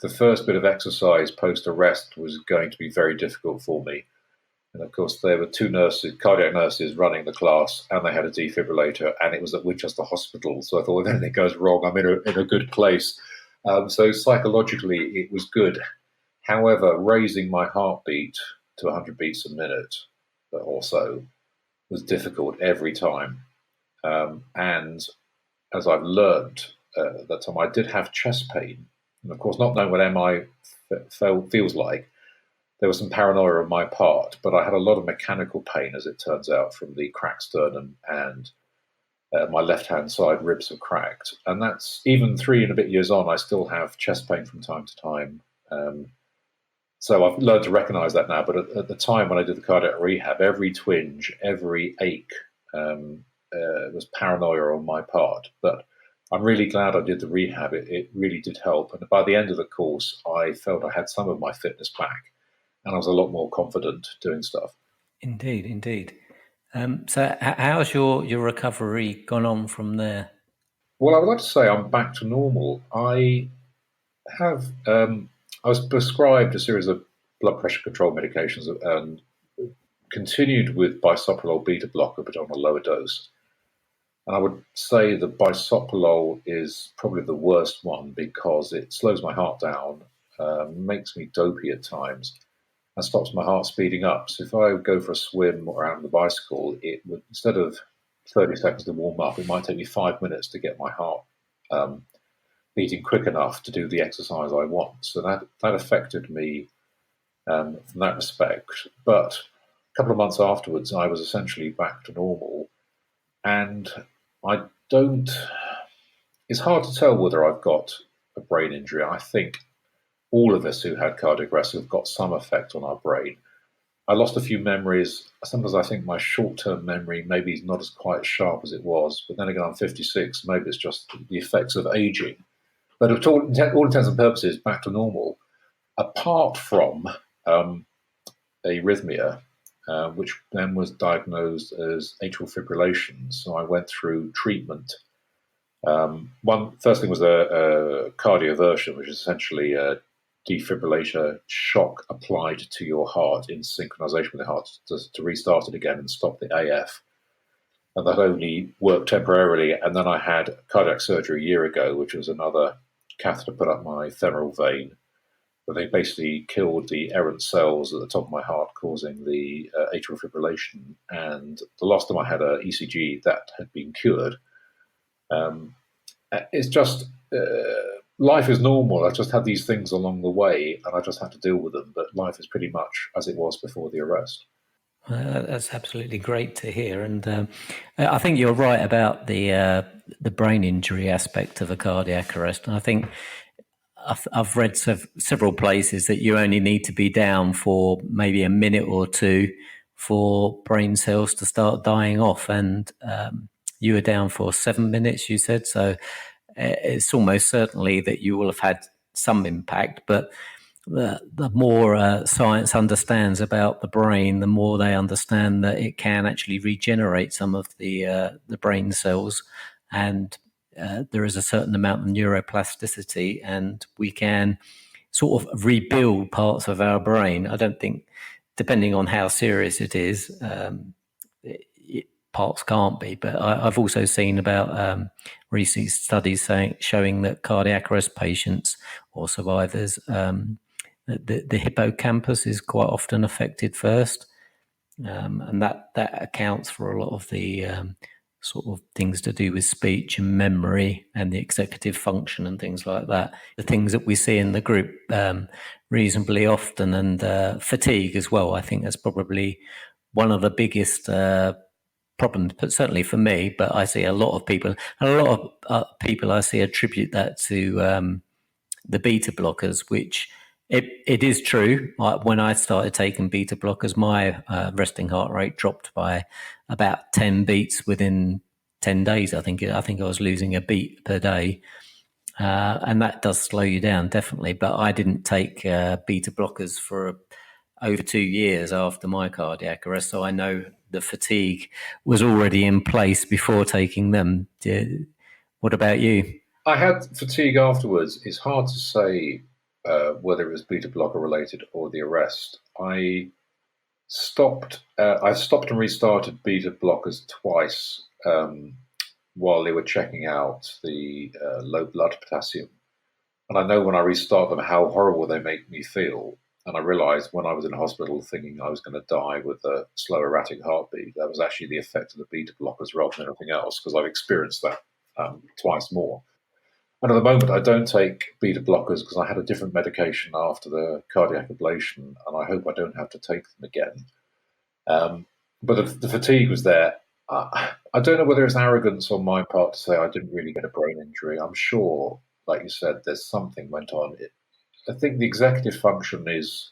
the first bit of exercise post-arrest was going to be very difficult for me. And of course, there were two nurses, cardiac nurses, running the class, and they had a defibrillator, and it was at Winchester Hospital. So I thought, if anything goes wrong, I'm in a good place. So psychologically, it was good. However, raising my heartbeat to 100 beats a minute or so was difficult every time. And as I've learned at that time, I did have chest pain. And of course, not knowing what MI feels like, there was some paranoia on my part, but I had a lot of mechanical pain, as it turns out, from the cracked sternum, and my left-hand side ribs were cracked. And that's, even 3 and a bit years on, I still have chest pain from time to time. So I've learned to recognize that now. But at the time when I did the cardiac rehab, every twinge, every ache was paranoia on my part. But I'm really glad I did the rehab. It really did help. And by the end of the course, I felt I had some of my fitness back, and I was a lot more confident doing stuff. Indeed, indeed. So how's your recovery gone on from there? Well, I would like to say I'm back to normal. I was prescribed a series of blood pressure control medications and continued with bisoprolol beta blocker, but on a lower dose. And I would say that bisoprolol is probably the worst one, because it slows my heart down, makes me dopey at times, and stops my heart speeding up. So if I go for a swim or out on the bicycle, it would, instead of 30 seconds to warm up, it might take me 5 minutes to get my heart beating quick enough to do the exercise I want. So that affected me from that respect. But a couple of months afterwards, I was essentially back to normal. And I don't, it's hard to tell whether I've got a brain injury. I think all of us who had cardiac arrest have got some effect on our brain. I lost a few memories. Sometimes I think my short-term memory maybe is not as quite as sharp as it was. But then again, I'm 56. Maybe it's just the effects of aging. But all intents and purposes, back to normal, apart from arrhythmia, which then was diagnosed as atrial fibrillation. So I went through treatment. First thing was a cardioversion, which is essentially a defibrillator shock applied to your heart in synchronization with the heart to restart it again and stop the AF. And that only worked temporarily. And then I had cardiac surgery a year ago, which was another catheter put up my femoral vein, where they basically killed the errant cells at the top of my heart, causing the atrial fibrillation. And the last time I had an ECG, that had been cured. It's just, life is normal. I just had these things along the way, and I just had to deal with them. But life is pretty much as it was before the arrest. That's absolutely great to hear, and I think you're right about the brain injury aspect of a cardiac arrest. And I think I've read several places that you only need to be down for maybe a minute or two for brain cells to start dying off, and you were down for 7 minutes, you said. So it's almost certainly that you will have had some impact, but the more science understands about the brain, the more they understand that it can actually regenerate some of the brain cells, and there is a certain amount of neuroplasticity, and we can sort of rebuild parts of our brain. I don't think, depending on how serious it is, parts can't be. But I've also seen about recent studies showing that cardiac arrest patients or survivors, the hippocampus is quite often affected first, and that accounts for a lot of the sort of things to do with speech and memory and the executive function and things like that. The things that we see in the group reasonably often, and fatigue as well. I think that's probably one of the biggest problems, but certainly for me. But I see a lot of people I see attribute that to the beta blockers, which it is true. When I started taking beta blockers, my resting heart rate dropped by about 10 beats within 10 days. I think I was losing a beat per day. And that does slow you down, definitely. But I didn't take beta blockers for over 2 years after my cardiac arrest, so I know the fatigue was already in place before taking them. What about you? I had fatigue afterwards. It's hard to say whether it was beta blocker related or the arrest. I stopped and restarted beta blockers twice while they were checking out the low blood potassium. And I know when I restart them how horrible they make me feel. And I realized when I was in hospital thinking I was going to die with a slow, erratic heartbeat, that was actually the effect of the beta blockers rather than anything else, because I've experienced that twice more. And at the moment, I don't take beta blockers because I had a different medication after the cardiac ablation, and I hope I don't have to take them again. But the fatigue was there. I don't know whether it's arrogance on my part to say I didn't really get a brain injury. I'm sure, like you said, there's something went on. I think the executive function is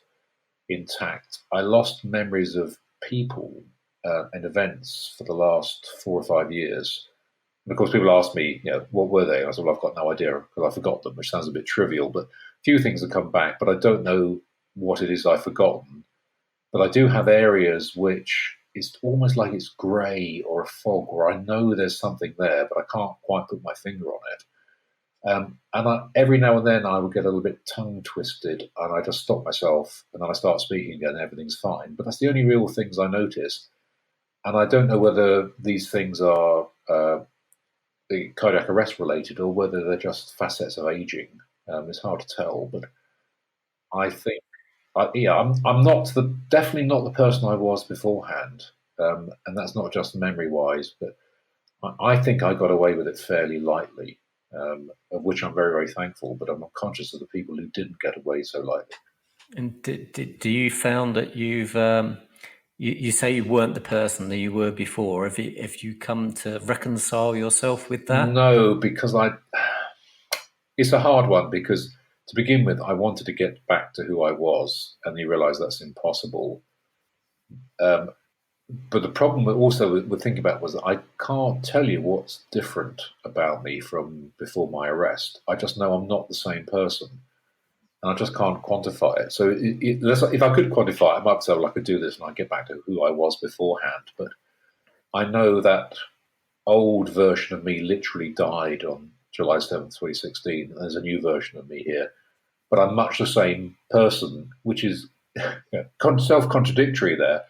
intact. I lost memories of people and events for the last 4 or 5 years. And of course, people ask me, what were they? I said, well, I've got no idea because I forgot them, which sounds a bit trivial. But a few things have come back, but I don't know what it is I've forgotten. But I do have areas which it's almost like it's grey or a fog, or I know there's something there, but I can't quite put my finger on it. Every now and then I would get a little bit tongue twisted, and I just stop myself, and then I start speaking again, and everything's fine. But that's the only real things I notice. And I don't know whether these things are the cardiac arrest related or whether they're just facets of aging. It's hard to tell, but I think, I'm definitely not the person I was beforehand, and that's not just memory wise, but I think I got away with it fairly lightly, of which I'm very, very thankful. But I'm not conscious of the people who didn't get away so lightly. And do you found that you've you say you weren't the person that you were before? Have you come to reconcile yourself with that? No, because it's a hard one, because to begin with, I wanted to get back to who I was, and you realise that's impossible. But the problem with thinking about it was that I can't tell you what's different about me from before my arrest. I just know I'm not the same person, and I just can't quantify it. So if I could quantify it, I might say, well, I could do this and I'd get back to who I was beforehand. But I know that old version of me literally died on July 7th, 2016. And there's a new version of me here. But I'm much the same person, which is self-contradictory there.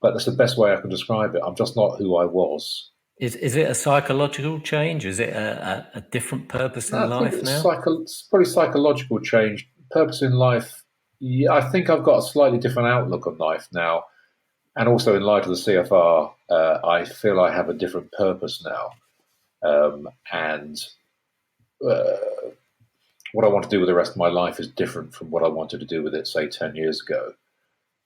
But that's the best way I can describe it. I'm just not who I was. Is it a psychological change? Is it a different purpose in life now? It's probably psychological change. Purpose in life, yeah, I think I've got a slightly different outlook on life now. And also in light of the CFR, I feel I have a different purpose now. And what I want to do with the rest of my life is different from what I wanted to do with it, say, 10 years ago.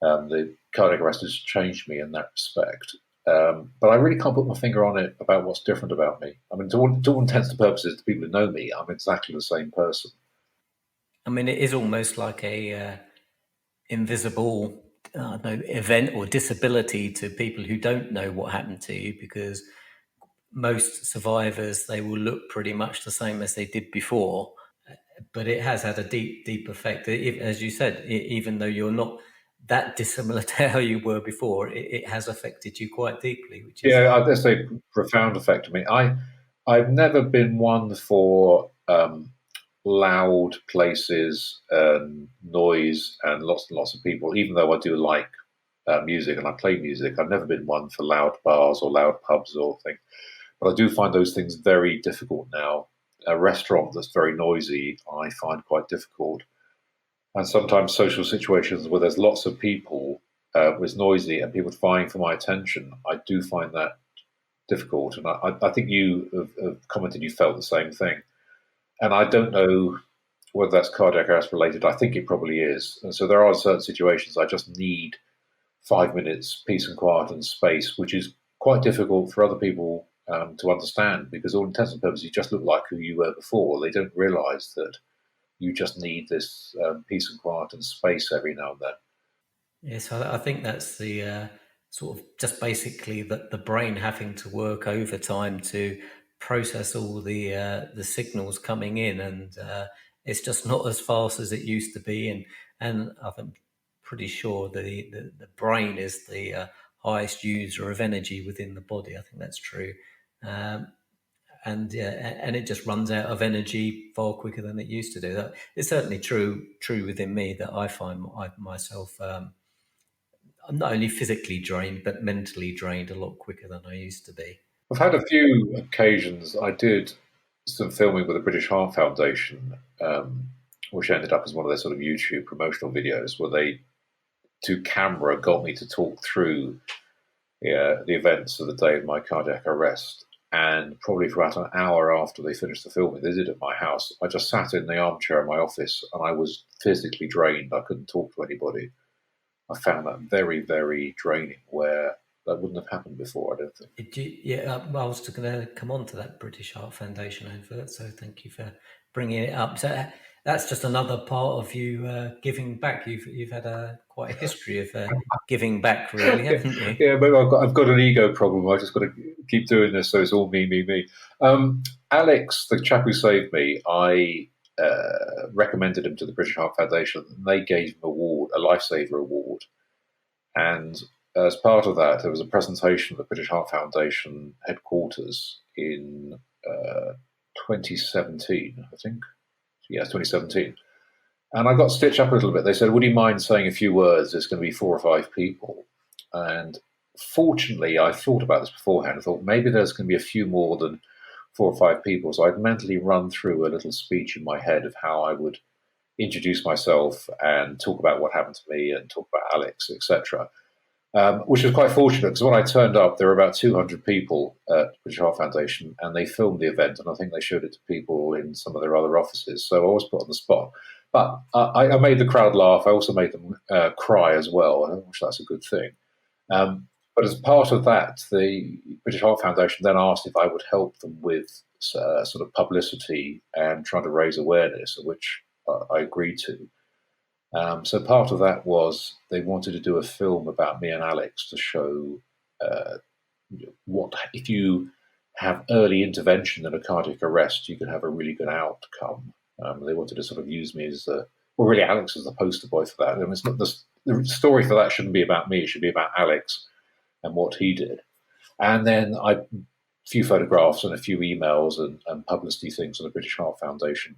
The cardiac arrest has changed me in that respect. But I really can't put my finger on it about what's different about me. I mean, to all intents and purposes, the people who know me, I'm exactly the same person. I mean, it is almost like a invisible event or disability to people who don't know what happened to you, because most survivors, they will look pretty much the same as they did before. But it has had a deep effect. As you said, even though you're not that dissimilar to how you were before, it has affected you quite deeply. Which is, I'd say profound effect on me. I've never been one for loud places and noise and lots of people, even though I do like music and I play music. I've never been one for loud bars or loud pubs or things. But I do find those things very difficult now. A restaurant that's very noisy, I find quite difficult. And sometimes social situations where there's lots of people, was noisy and people vying for my attention, I do find that difficult. And I think you have commented you felt the same thing. And I don't know whether that's cardiac arrest related. I think it probably is. And so there are certain situations I just need 5 minutes peace and quiet and space, which is quite difficult for other people to understand, because all intents and purposes you just look like who you were before. They don't realise that you just need this peace and quiet and space every now and then. yes, I think that's the sort of just basically the brain having to work overtime to process all the signals coming in, and it's just not as fast as it used to be. And I'm pretty sure the brain is the highest user of energy within the body. I think that's true. And it just runs out of energy far quicker than it used to do. That it's certainly true within me, that I find myself I'm not only physically drained but mentally drained a lot quicker than I used to be. I've had a few occasions. I did some filming with the British Heart Foundation, which ended up as one of their sort of YouTube promotional videos, where they, to camera, got me to talk through the events of the day of my cardiac arrest. And probably for about an hour after they finished the filming, they did it at my house, I just sat in the armchair in my office and I was physically drained. I couldn't talk to anybody. I found that very, very draining, where that wouldn't have happened before, I don't think. I was going to come on to that British Heart Foundation advert, so thank you for bringing it up. So that's just another part of you giving back. You've had quite a history of giving back, really, haven't you? Yeah, maybe I've got an ego problem. I just got to keep doing this, so it's all me. Alex, the chap who saved me, I recommended him to the British Heart Foundation, and they gave him a Lifesaver Award. And as part of that, there was a presentation at the British Heart Foundation headquarters in 2017, I think. Yes, 2017. And I got stitched up a little bit. They said, would you mind saying a few words? There's going to be 4 or 5 people. And fortunately, I thought about this beforehand. I thought maybe there's going to be a few more than 4 or 5 people. So I'd mentally run through a little speech in my head of how I would introduce myself and talk about what happened to me and talk about Alex, etc. Which was quite fortunate, because when I turned up, there were about 200 people at British Heart Foundation, and they filmed the event, and I think they showed it to people in some of their other offices. So I was put on the spot. But I made the crowd laugh. I also made them cry as well, which that's a good thing. But as part of that, the British Heart Foundation then asked if I would help them with sort of publicity and trying to raise awareness, which I agreed to. So part of that was they wanted to do a film about me and Alex to show what if you have early intervention in a cardiac arrest, you can have a really good outcome. They wanted to sort of use me as really Alex as the poster boy for that. And it's not the story for that shouldn't be about me; it should be about Alex and what he did. And then a few photographs and a few emails and publicity things on the British Heart Foundation.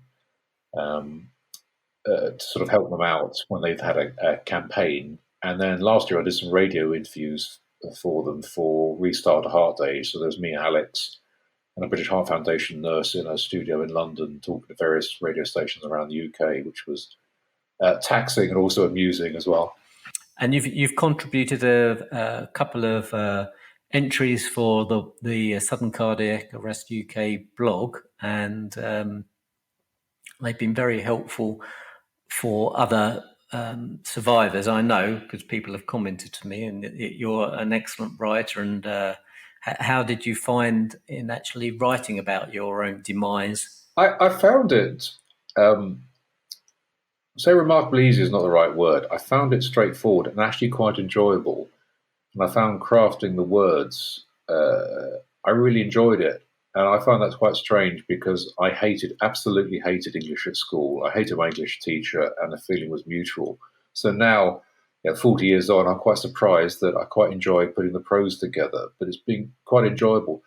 To sort of help them out when they've had a campaign. And then last year I did some radio interviews for them for Restart a Heart Day. So there's me, Alex, and a British Heart Foundation nurse in a studio in London talking to various radio stations around the UK, which was taxing and also amusing as well. And you've contributed a couple of entries for the Sudden Cardiac Arrest UK blog, and they've been very helpful for other survivors. I know, because people have commented to me, and you're an excellent writer. And how did you find in actually writing about your own demise? I found it, say remarkably easy is not the right word. I found it straightforward and actually quite enjoyable. And I found crafting the words, I really enjoyed it. And I find that's quite strange, because I absolutely hated English at school. I hated my English teacher, and the feeling was mutual. So now, 40 years on, I'm quite surprised that I quite enjoy putting the prose together, but it's been quite enjoyable.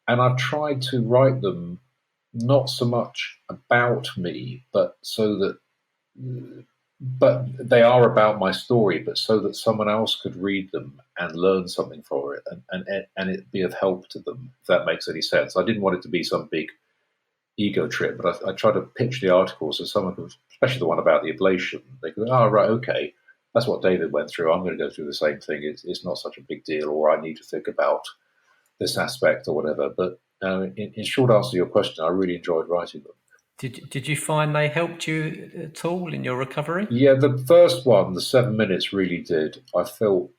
And I've tried to write them not so much about me, but they are about my story, but so that someone else could read them and learn something from it, and it be of help to them, if that makes any sense. I didn't want it to be some big ego trip, but I tried to pitch the article so someone could, especially the one about the ablation, they could, right, okay, that's what David went through. I'm going to go through the same thing. It's not such a big deal, or I need to think about this aspect or whatever. But in short answer to your question, I really enjoyed writing them. Did you find they helped you at all in your recovery? Yeah, the first one, the 7 minutes, really did. I felt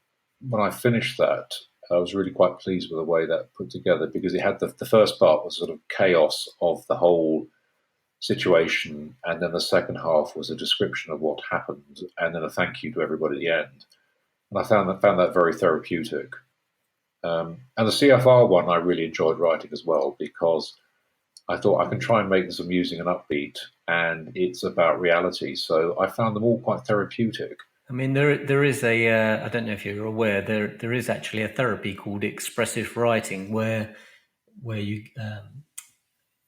when I finished that, I was really quite pleased with the way that put together, because it had the first part was sort of chaos of the whole situation, and then the second half was a description of what happened, and then a thank you to everybody at the end. and I found that very therapeutic. And the CFR one I really enjoyed writing as well, because I thought I can try and make this amusing and upbeat, and it's about reality. So I found them all quite therapeutic. I mean, there is a I don't know if you're aware, there is actually a therapy called expressive writing where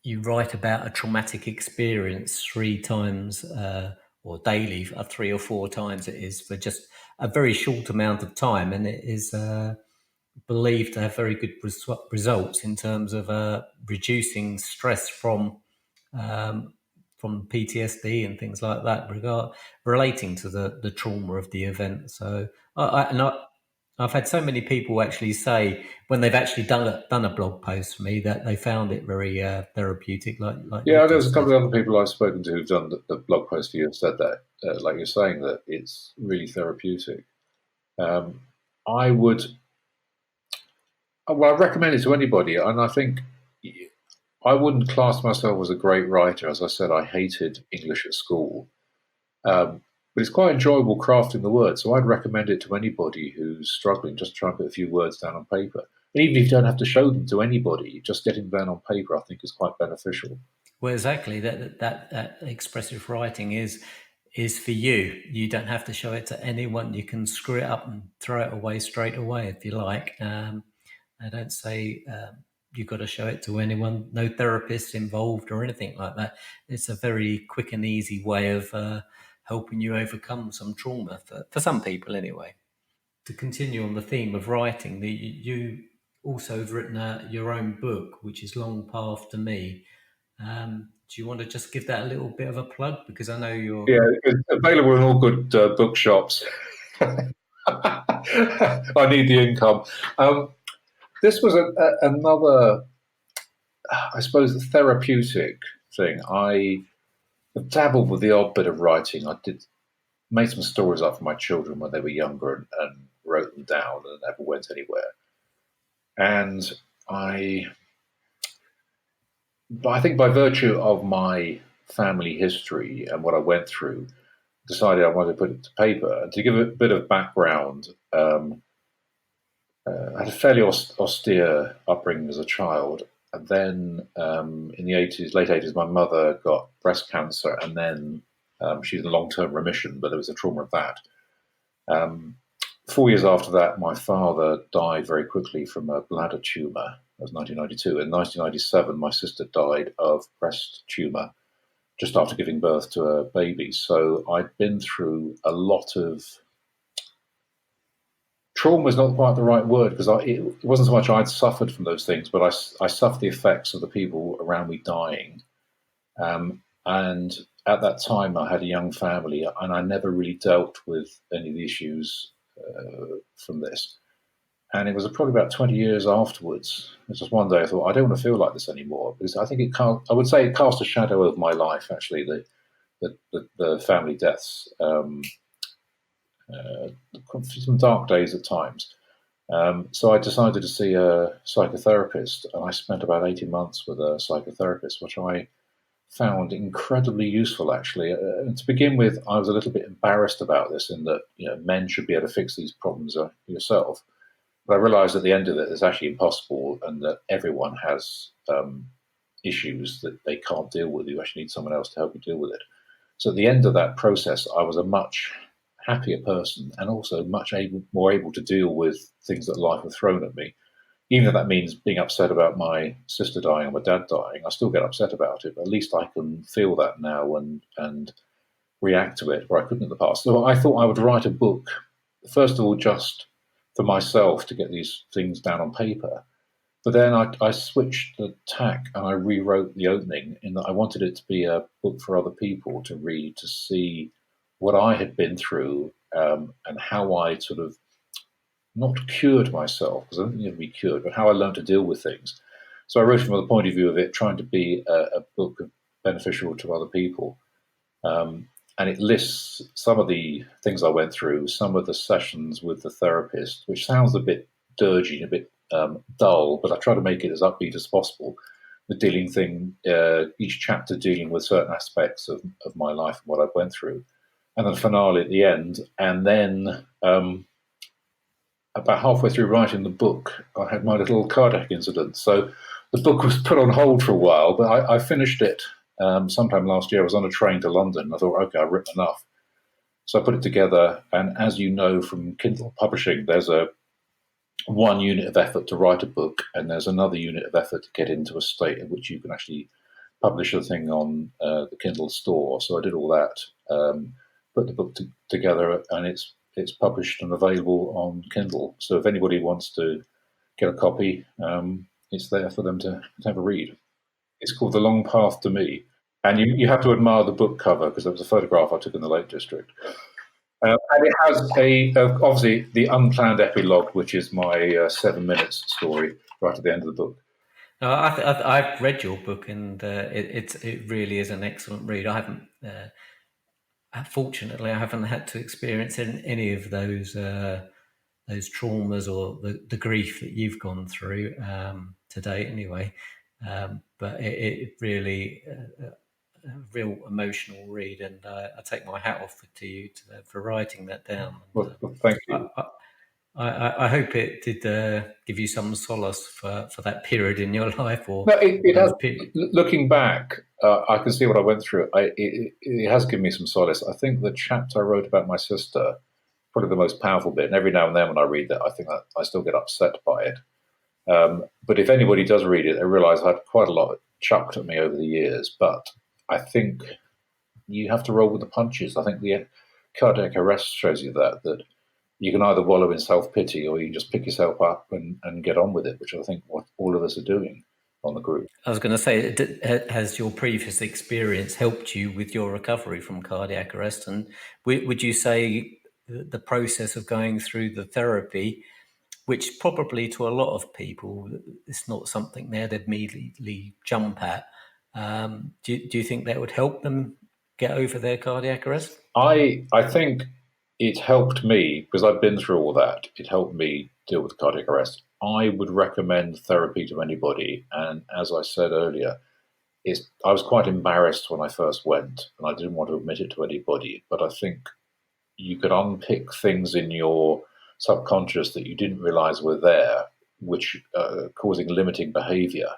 you write about a traumatic experience 3 times or daily, 3 or 4 times it is, for just a very short amount of time, and it is believed to have very good results in terms of reducing stress um, from PTSD and things like that, relating to the trauma of the event. So I've had so many people actually say when they've actually done a blog post for me that they found it very therapeutic, like Yeah, you've there's just a said. couple of other people I've spoken to who've done the blog post for you have said that, like you're saying, that it's really therapeutic. Um, I would, well, I recommend it to anybody, and I think I wouldn't class myself as a great writer. As I said, I hated English at school, but it's quite enjoyable crafting the words. So I'd recommend it to anybody who's struggling. Just try and put a few words down on paper, and even if you don't have to show them to anybody, just getting them down on paper, I think, is quite beneficial. Well, exactly. That expressive writing is for you. You don't have to show it to anyone. You can screw it up and throw it away straight away if you like. I don't say you've got to show it to anyone. No therapists involved or anything like that. It's a very quick and easy way of helping you overcome some trauma for some people, anyway. To continue on the theme of writing, you also have written your own book, which is Long Path to Me. Do you want to just give that a little bit of a plug? Because I know you're. Yeah, it's available in all good bookshops. I need the income. This was another, I suppose, therapeutic thing. I dabbled with the odd bit of writing. I did made some stories up for my children when they were younger and wrote them down and never went anywhere. And I, I think by virtue of my family history and what I went through, decided I wanted to put it to paper. And to give a bit of background, I had a fairly austere upbringing as a child. And then in the 80s, late 80s, my mother got breast cancer, and then she's in long term remission, but there was a trauma of that. Um, 4 years after that, my father died very quickly from a bladder tumor. That was 1992. In 1997, my sister died of breast tumor just after giving birth to a baby. So I'd been through a lot of trauma is not quite the right word, because it wasn't so much I'd suffered from those things, but I suffered the effects of the people around me dying. And at that time, I had a young family, and I never really dealt with any of the issues from this. And it was probably about 20 years afterwards. It was just one day I thought, I don't want to feel like this anymore, because I think I would say it cast a shadow over my life, actually, the family deaths. Some dark days at times. So I decided to see a psychotherapist, and I spent about 18 months with a psychotherapist, which I found incredibly useful, actually. And to begin with, I was a little bit embarrassed about this, in that men should be able to fix these problems yourself. But I realised at the end of it, it's actually impossible, and that everyone has issues that they can't deal with. You actually need someone else to help you deal with it. So at the end of that process, I was a much happier person, and also more able to deal with things that life had thrown at me. Even if that means being upset about my sister dying or my dad dying, I still get upset about it, but at least I can feel that now and react to it, where I couldn't in the past. So I thought I would write a book, first of all, just for myself to get these things down on paper. But then I switched the tack, and I rewrote the opening, in that I wanted it to be a book for other people to read, to see what I had been through, and how I sort of not cured myself, because I don't think it would be cured, but how I learned to deal with things. So I wrote from the point of view of it trying to be a book beneficial to other people. And it lists some of the things I went through, some of the sessions with the therapist, which sounds a bit dirgy, a bit dull, but I try to make it as upbeat as possible. Each chapter dealing with certain aspects of my life and what I went through, and then finale at the end, and then about halfway through writing the book, I had my little cardiac incident. So the book was put on hold for a while, but I finished it sometime last year. I was on a train to London. I thought, okay, I've written enough. So I put it together. And as you know from Kindle publishing, there's a one unit of effort to write a book, and there's another unit of effort to get into a state in which you can actually publish the thing on the Kindle store. So I did all that, put the book together, and it's published and available on Kindle. So if anybody wants to get a copy, it's there for them to have a read. It's called The Long Path to Me, and you have to admire the book cover because it was a photograph I took in the Lake District. And it has obviously the unplanned epilogue, which is my 7 minutes story right at the end of the book. I've read your book, and it really is an excellent read. I haven't, fortunately, I haven't had to experience any of those traumas or the grief that you've gone through to date, anyway. But it really. A real emotional read, and I take my hat off to you for writing that down. Well, thank you. I hope it did give you some solace for that period in your life. Or no, it has. Looking back, I can see what I went through. It has given me some solace. I think the chapter I wrote about my sister, probably the most powerful bit. And every now and then when I read that, I think that I still get upset by it. But if anybody does read it, they realise I had quite a lot chucked at me over the years. But I think you have to roll with the punches. I think the cardiac arrest shows you that you can either wallow in self-pity or you can just pick yourself up and get on with it, which I think what all of us are doing on the group. I was going to say, has your previous experience helped you with your recovery from cardiac arrest? And would you say the process of going through the therapy, which probably to a lot of people, it's not something they'd immediately jump at, do you think that would help them get over their cardiac arrest? I think it helped me because I've been through all that. It helped me deal with cardiac arrest. I would recommend therapy to anybody. And as I said earlier, I was quite embarrassed when I first went, and I didn't want to admit it to anybody. But I think you could unpick things in your subconscious that you didn't realize were there, which causing limiting behavior.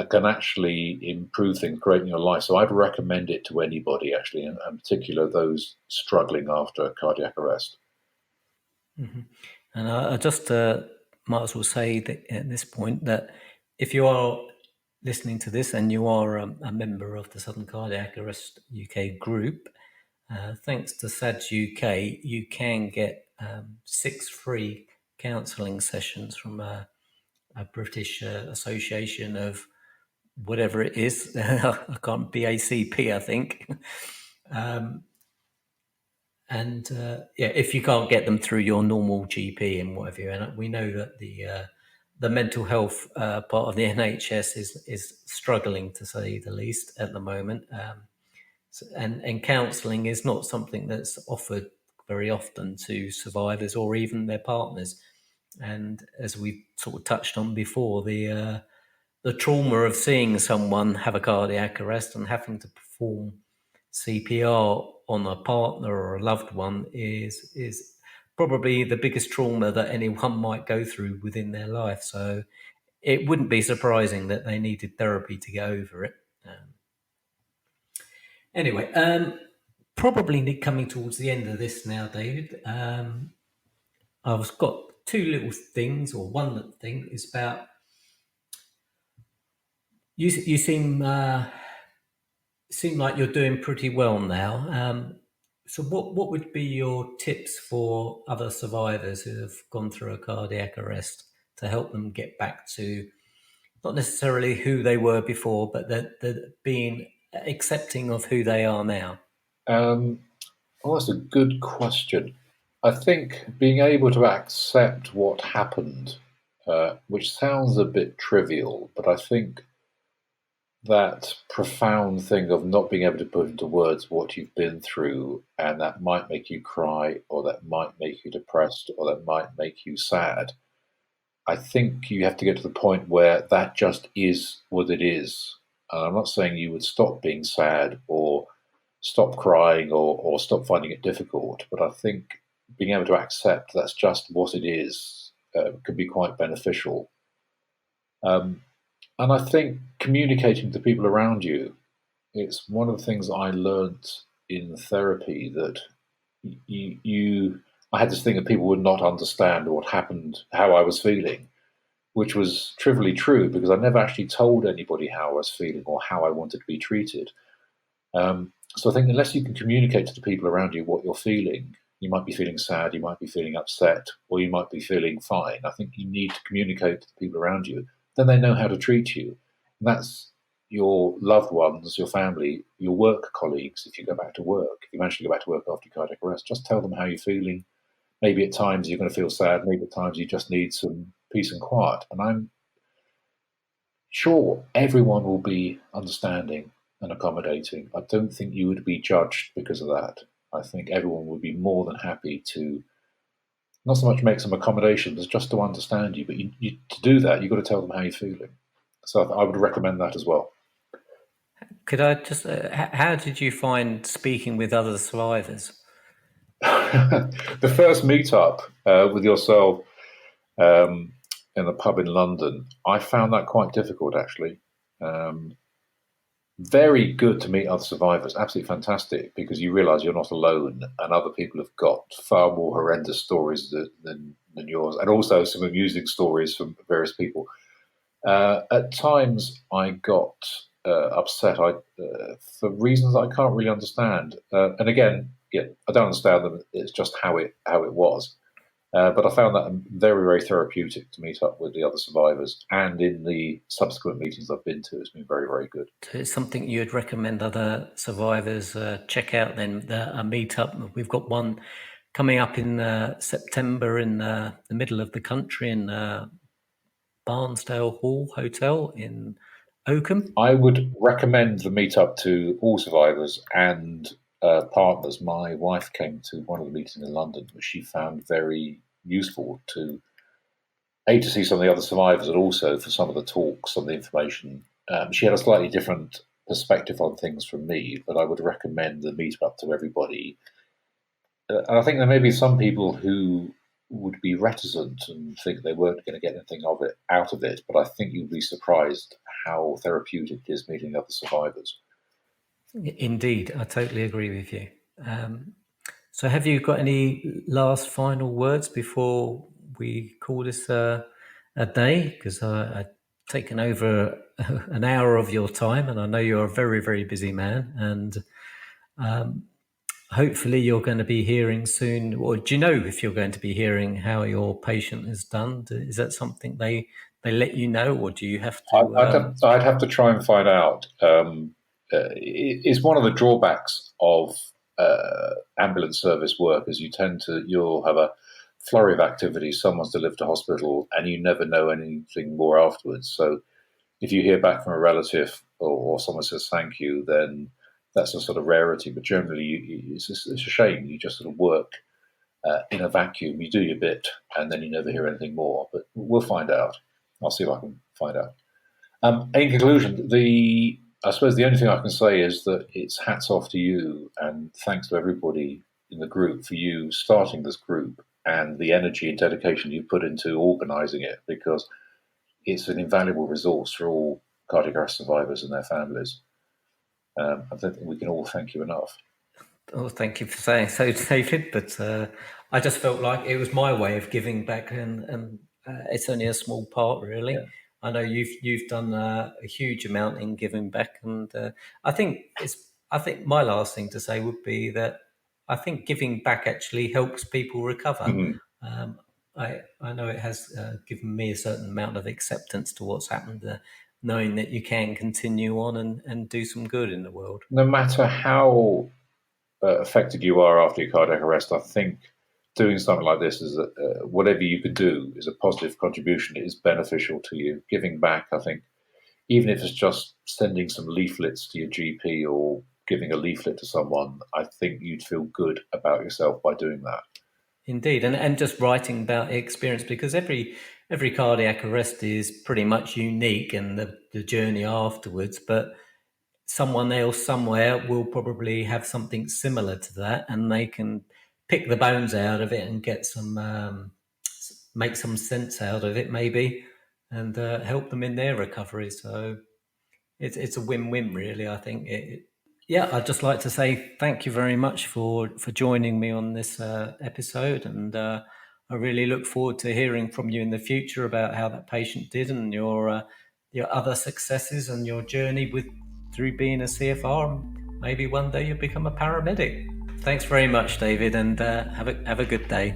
Can actually improve things great in your life. So I'd recommend it to anybody, actually, in particular those struggling after cardiac arrest. Mm-hmm. And I just might as well say that at this point that if you are listening to this and you are a member of the Southern Cardiac Arrest UK group, thanks to SADS UK, you can get 6 free counselling sessions from a British association of whatever it is. I can't, BACP, I think. If you can't get them through your normal GP and whatever, and we know that the mental health part of the NHS is struggling, to say the least, at the moment. And counselling is not something that's offered very often to survivors or even their partners. And as we sort of touched on before, the trauma of seeing someone have a cardiac arrest and having to perform CPR on a partner or a loved one is probably the biggest trauma that anyone might go through within their life. So it wouldn't be surprising that they needed therapy to get over it. Anyway, probably coming towards the end of this now, David. I've got 2 little things, or one little thing is about you seem like you're doing pretty well now. So what would be your tips for other survivors who have gone through a cardiac arrest to help them get back to not necessarily who they were before, but that being accepting of who they are now? That's a good question. I think being able to accept what happened, which sounds a bit trivial, but I think that profound thing of not being able to put into words what you've been through, and that might make you cry, or that might make you depressed, or that might make you sad. I think you have to get to the point where that just is what it is. And I'm not saying you would stop being sad or stop crying or stop finding it difficult, but I think being able to accept that's just what it is could be quite beneficial. And I think communicating to people around you, it's one of the things I learned in therapy, that I had this thing that people would not understand what happened, how I was feeling, which was trivially true because I never actually told anybody how I was feeling or how I wanted to be treated. So I think unless you can communicate to the people around you what you're feeling, you might be feeling sad, you might be feeling upset, or you might be feeling fine. I think you need to communicate to the people around you. Then they know how to treat you. And that's your loved ones, your family, your work colleagues. If you go back to work, if you manage to go back to work after your cardiac arrest, just tell them how you're feeling. Maybe at times you're going to feel sad. Maybe at times you just need some peace and quiet. And I'm sure everyone will be understanding and accommodating. I don't think you would be judged because of that. I think everyone would be more than happy to not so much make some accommodations, just to understand you. But to do that, you've got to tell them how you're feeling. So I would recommend that as well. Could I just, how did you find speaking with other survivors? The first meetup with yourself in the pub in London, I found that quite difficult, actually. Very good to meet other survivors, absolutely fantastic, because you realise you're not alone and other people have got far more horrendous stories than yours, and also some amusing stories from various people. At times I got upset for reasons I can't really understand. And again, yeah, I don't understand them, it's just how it was. But I found that very, very therapeutic to meet up with the other survivors, and in the subsequent meetings I've been to, it's been very, very good. So it's something you'd recommend other survivors check out then, a meetup. We've got one coming up in September in the middle of the country in Barnsdale Hall Hotel in Oakham. I would recommend the meetup to all survivors and partners. My wife came to one of the meetings in London, which she found very useful to see some of the other survivors, and also for some of the talks, some of the information. She had a slightly different perspective on things from me, but I would recommend the meetup to everybody. And I think there may be some people who would be reticent and think they weren't going to get anything out of it, but I think you'd be surprised how therapeutic it is meeting other survivors. Indeed, I totally agree with you. So have you got any last final words before we call this a day? Because I've taken over an hour of your time, and I know you're a very, very busy man, and hopefully you're going to be hearing soon, or do you know if you're going to be hearing how your patient has done? Is that something they let you know, or do you have to? I'd have to try and find out. It's one of the drawbacks of ambulance service work, is you'll have a flurry of activity, someone's delivered to hospital, and you never know anything more afterwards. So if you hear back from a relative or someone says thank you, then that's a sort of rarity. But generally, it's a shame. You just sort of work in a vacuum. You do your bit, and then you never hear anything more. But we'll find out. I'll see if I can find out. In conclusion, I suppose the only thing I can say is that it's hats off to you, and thanks to everybody in the group for you starting this group and the energy and dedication you put into organising it, because it's an invaluable resource for all cardiac arrest survivors and their families. I don't think we can all thank you enough. Oh, thank you for saying so, David. But I just felt like it was my way of giving back, and it's only a small part, really. Yeah. I know you've done a huge amount in giving back, and I think my last thing to say would be that I think giving back actually helps people recover. Mm-hmm. I know it has given me a certain amount of acceptance to what's happened, knowing that you can continue on and do some good in the world. No matter how affected you are after your cardiac arrest, I think doing something like this is whatever you could do is a positive contribution. It is beneficial to you. Giving back, I think, even if it's just sending some leaflets to your GP or giving a leaflet to someone, I think you'd feel good about yourself by doing that. Indeed, and just writing about experience, because every cardiac arrest is pretty much unique, and the journey afterwards, but someone else somewhere will probably have something similar to that, and they can pick the bones out of it and get make some sense out of it maybe, and help them in their recovery. So it's a win-win, really. I think I'd just like to say thank you very much for joining me on this episode, and I really look forward to hearing from you in the future about how that patient did, and your other successes and your journey through being a CFR. Maybe one day you'll become a paramedic. Thanks very much, David, and have a good day.